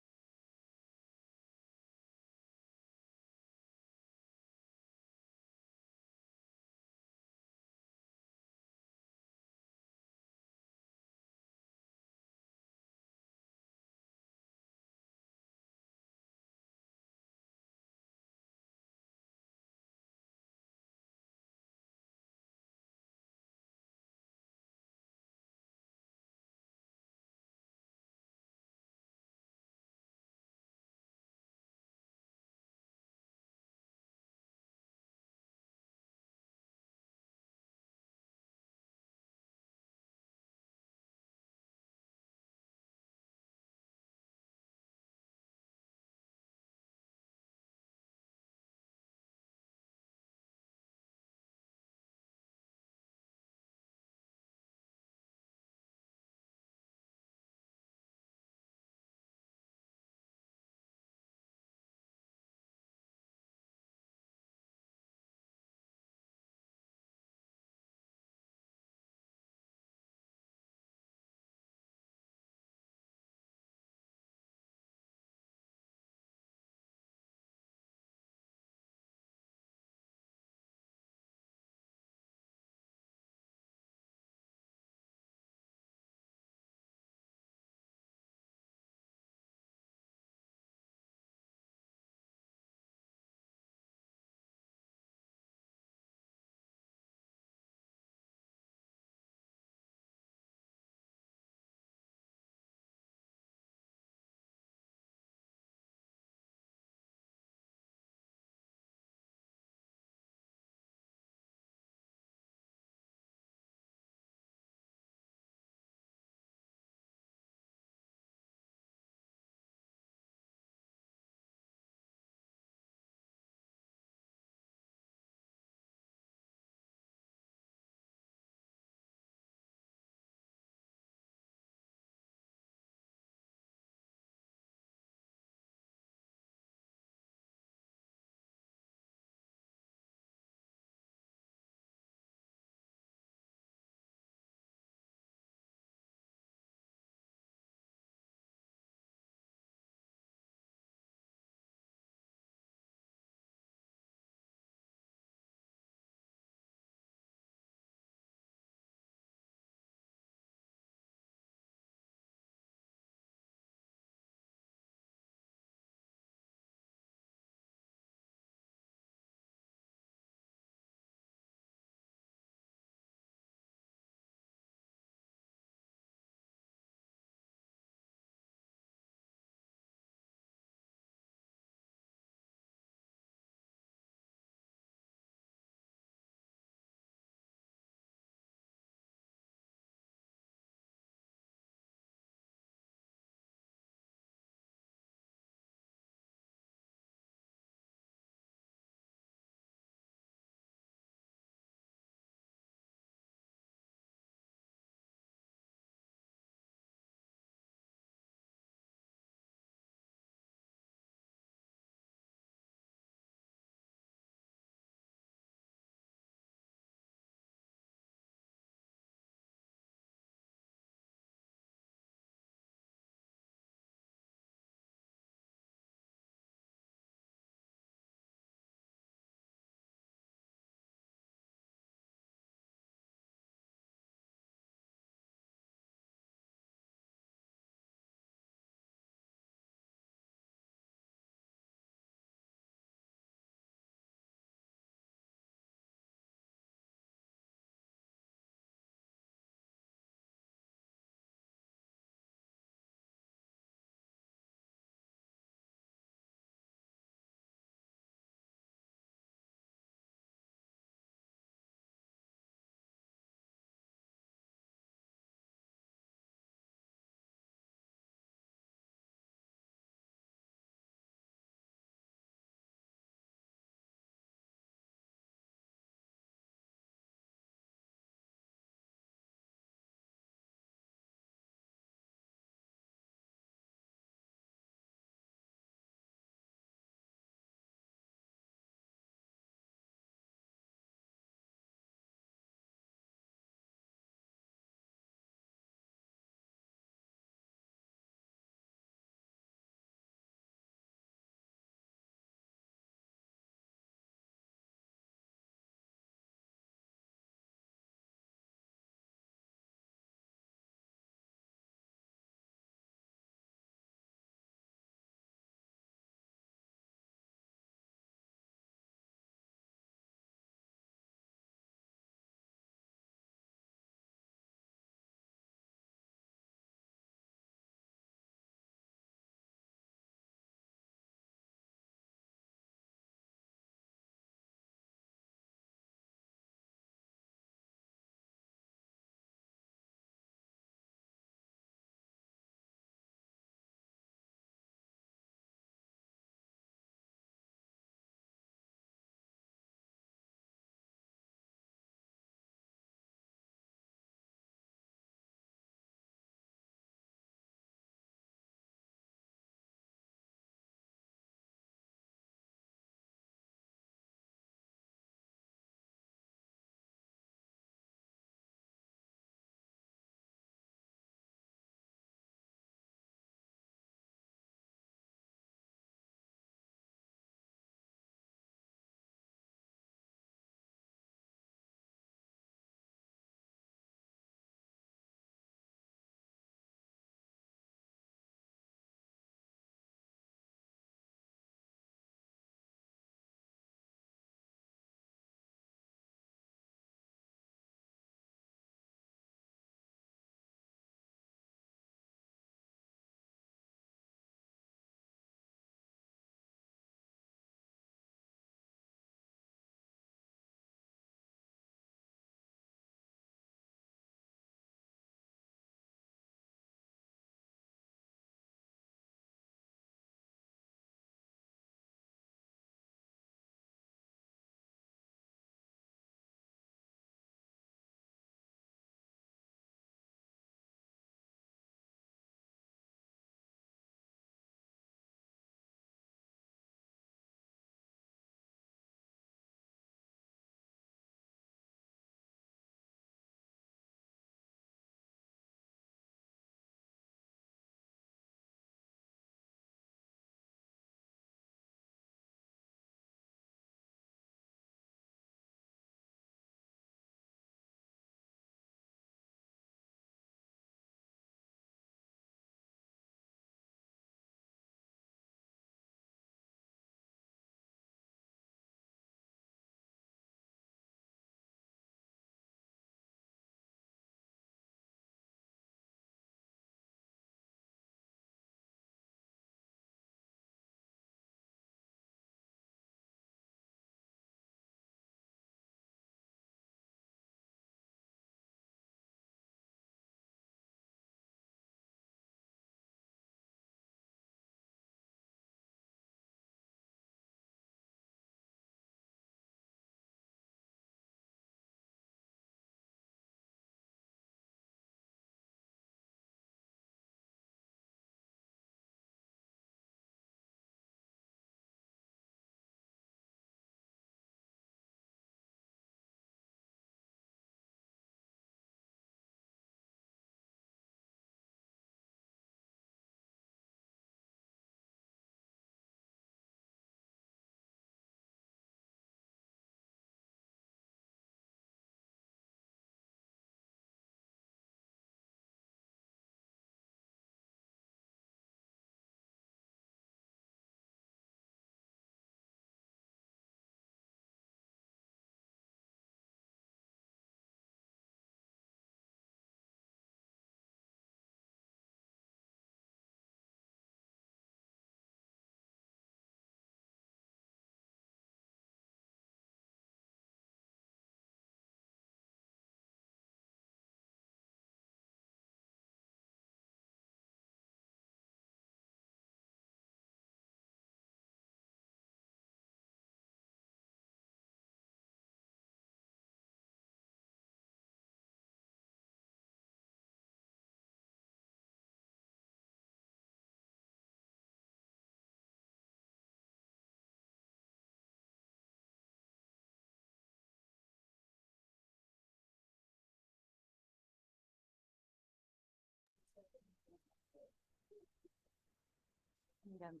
Need a-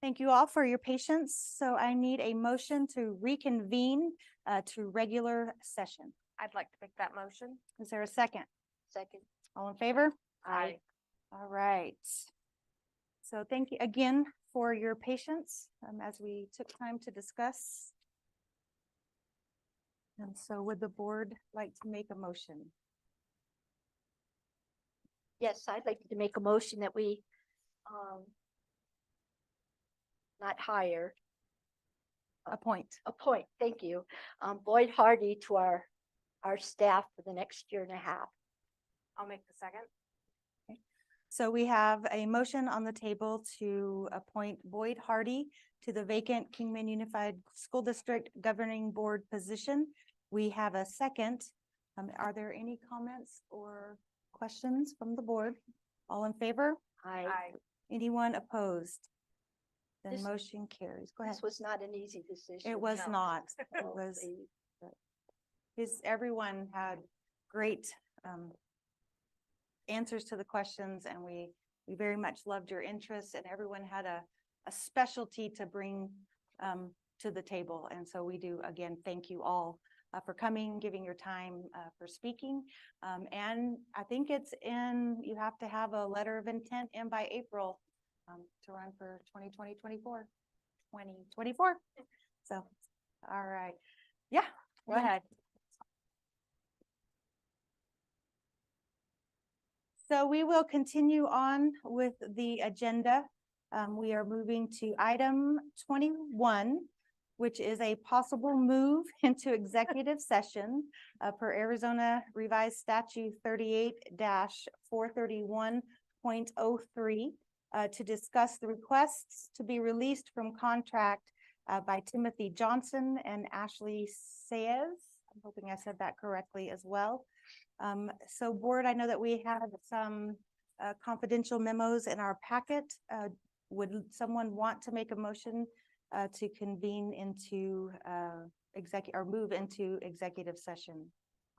Thank you all for your patience. So I need a motion to reconvene to regular session. I'd like to make that motion. Is there a second? Second. All in favor? Aye. All right. So thank you again for your patience as we took time to discuss. And so would the board like to make a motion? Yes, I'd like to make a motion that we, not hire, Appoint. appoint, thank you, Boyd Hardy to our staff for the next year and a half. I'll make the second. So we have a motion on the table to appoint Boyd Hardy to the vacant Kingman Unified School District Governing Board position. We have a second. Are there any comments or questions from the board? All in favor? I, Anyone opposed? Then This- motion carries. Go ahead. this was not an easy decision. It was No. not. It Oh, was, they- everyone had great answers to the questions, and we very much loved your interest, and everyone had a specialty to bring to the table. And so we do, again, thank you all for coming, giving your time for speaking. And I think it's you have to have a letter of intent in by April to run for 2024. So, all right. Yeah, go ahead. So we will continue on with the agenda. We are moving to item 21, which is a possible move into executive session per Arizona Revised Statute 38-431.03 to discuss the requests to be released from contract by Timothy Johnson and Ashley Sayes. I'm hoping I said that correctly as well. So board, I know that we have some confidential memos in our packet. Would someone want to make a motion to convene into move into executive session?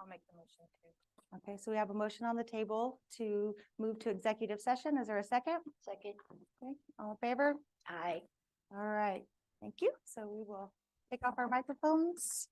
I'll make the motion too. Okay, so we have a motion on the table to move to executive session. Is there a second? Second. Okay, all in favor? Aye. All right, thank you. So we will take off our microphones.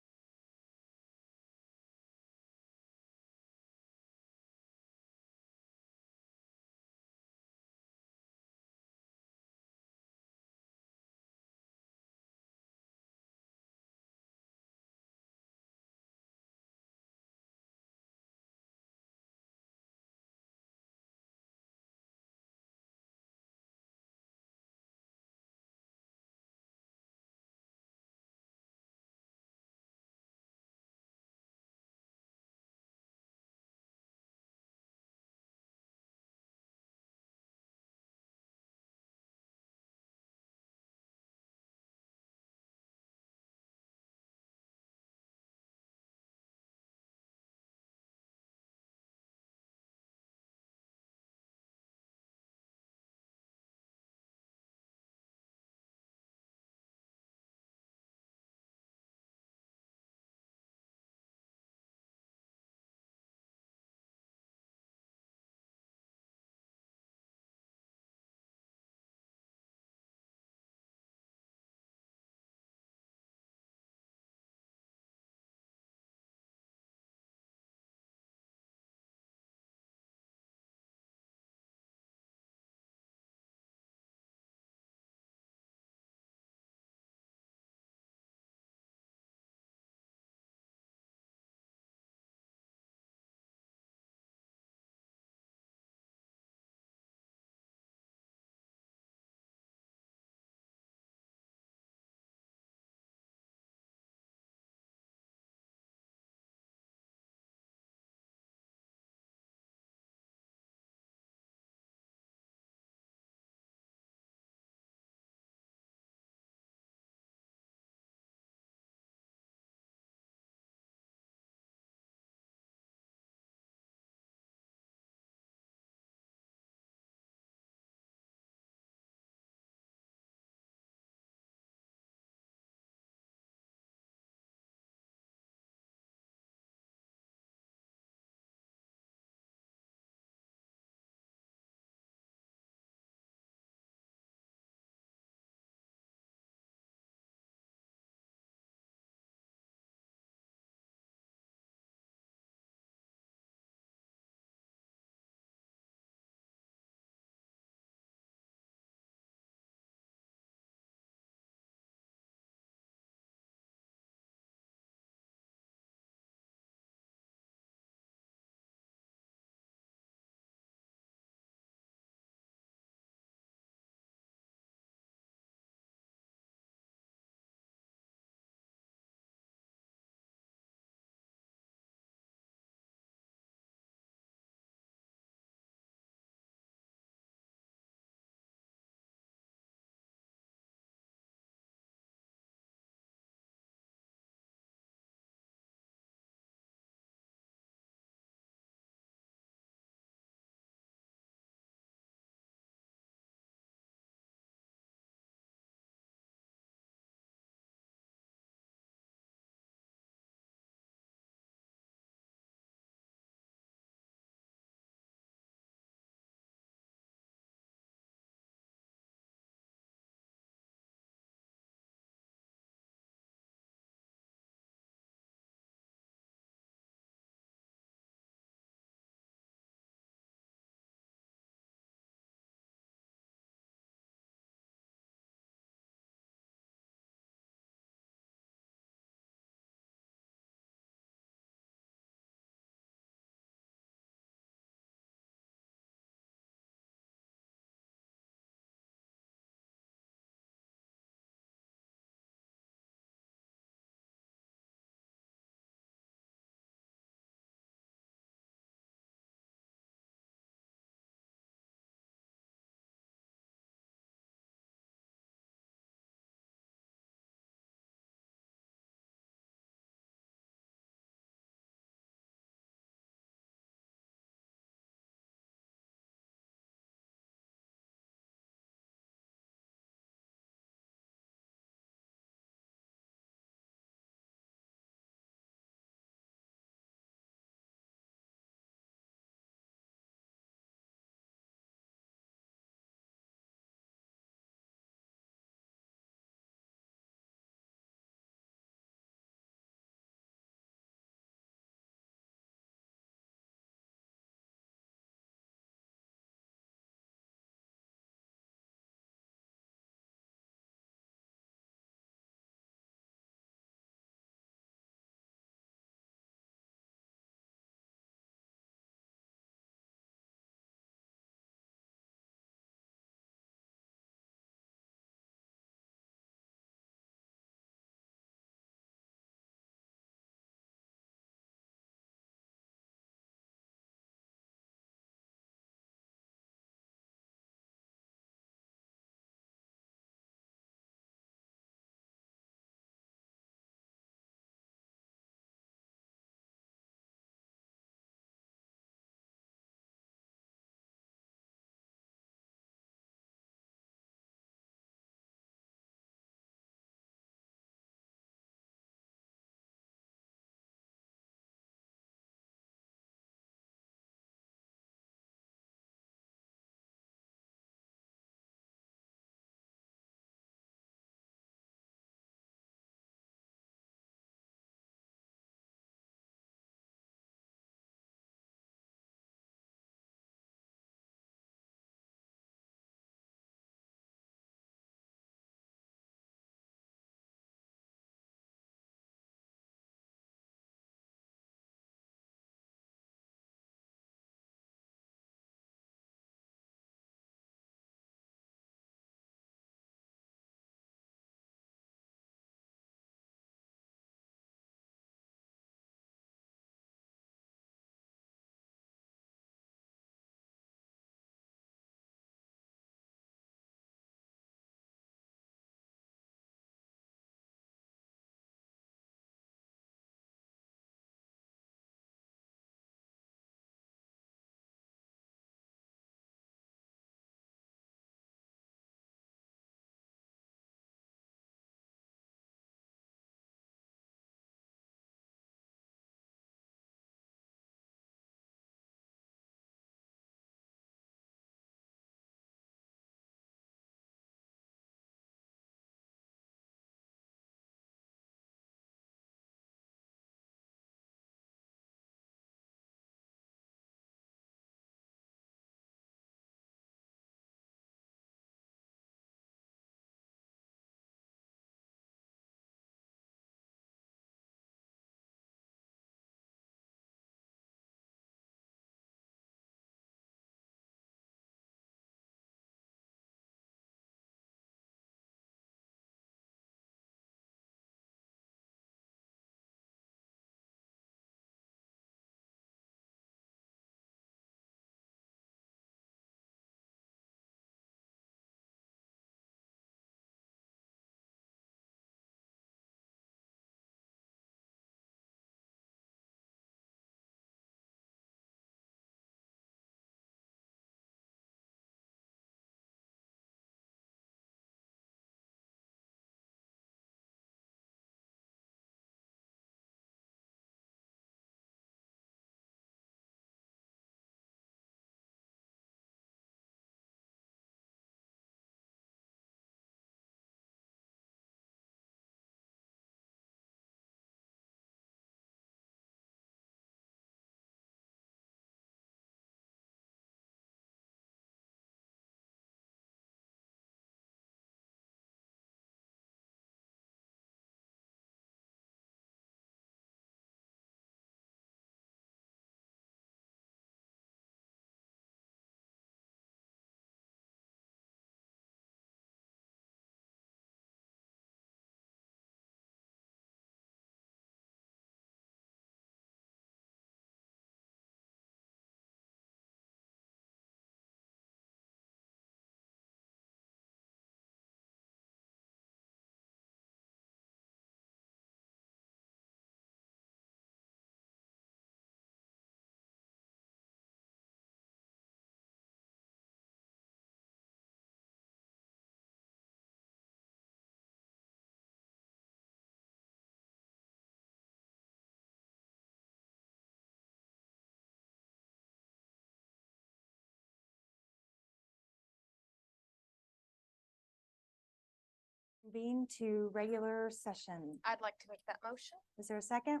Convene to regular session. I'd like to make that motion. Is there a second?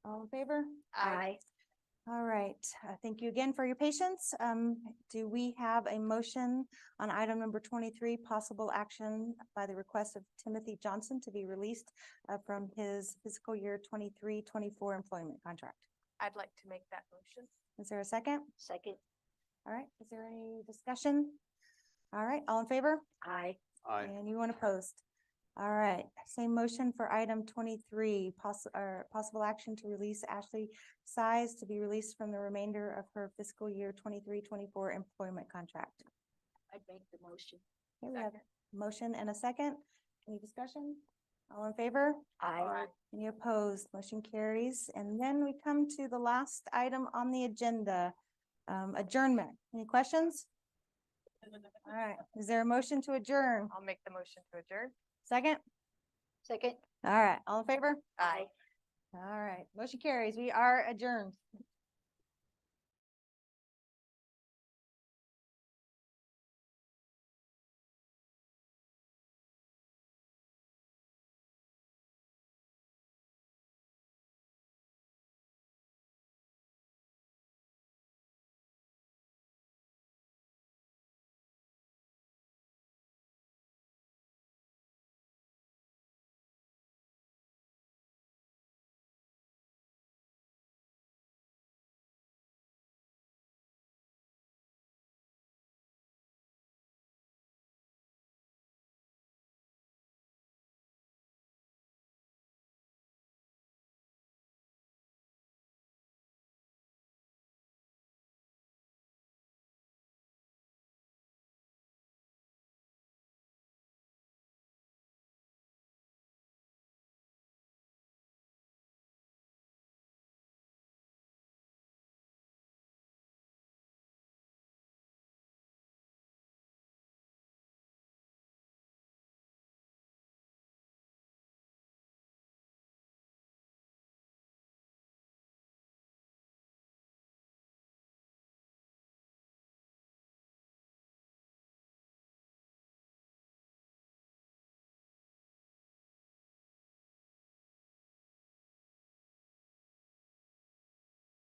All in favor? Aye. All right, thank you again for your patience. Do we have a motion on item number 23, possible action by the request of Timothy Johnson to be released from his fiscal year 23-24 employment contract? I'd like to make that motion. Is there a second? Second. All right, is there any discussion? All right, all in favor? Aye. Aye. And you want opposed? All right, same motion for item 23, possible action to release Ashley Size to be released from the remainder of her fiscal year 23-24 employment contract. I'd make the motion. Okay, we have a motion and a second. Any discussion? All in favor? Aye. Any opposed? Motion carries. And then we come to the last item on the agenda, adjournment. Any questions? All right, is there a motion to adjourn? I'll make the motion to adjourn. Second? Second. All right, all in favor? Aye. All right, motion carries. We are adjourned.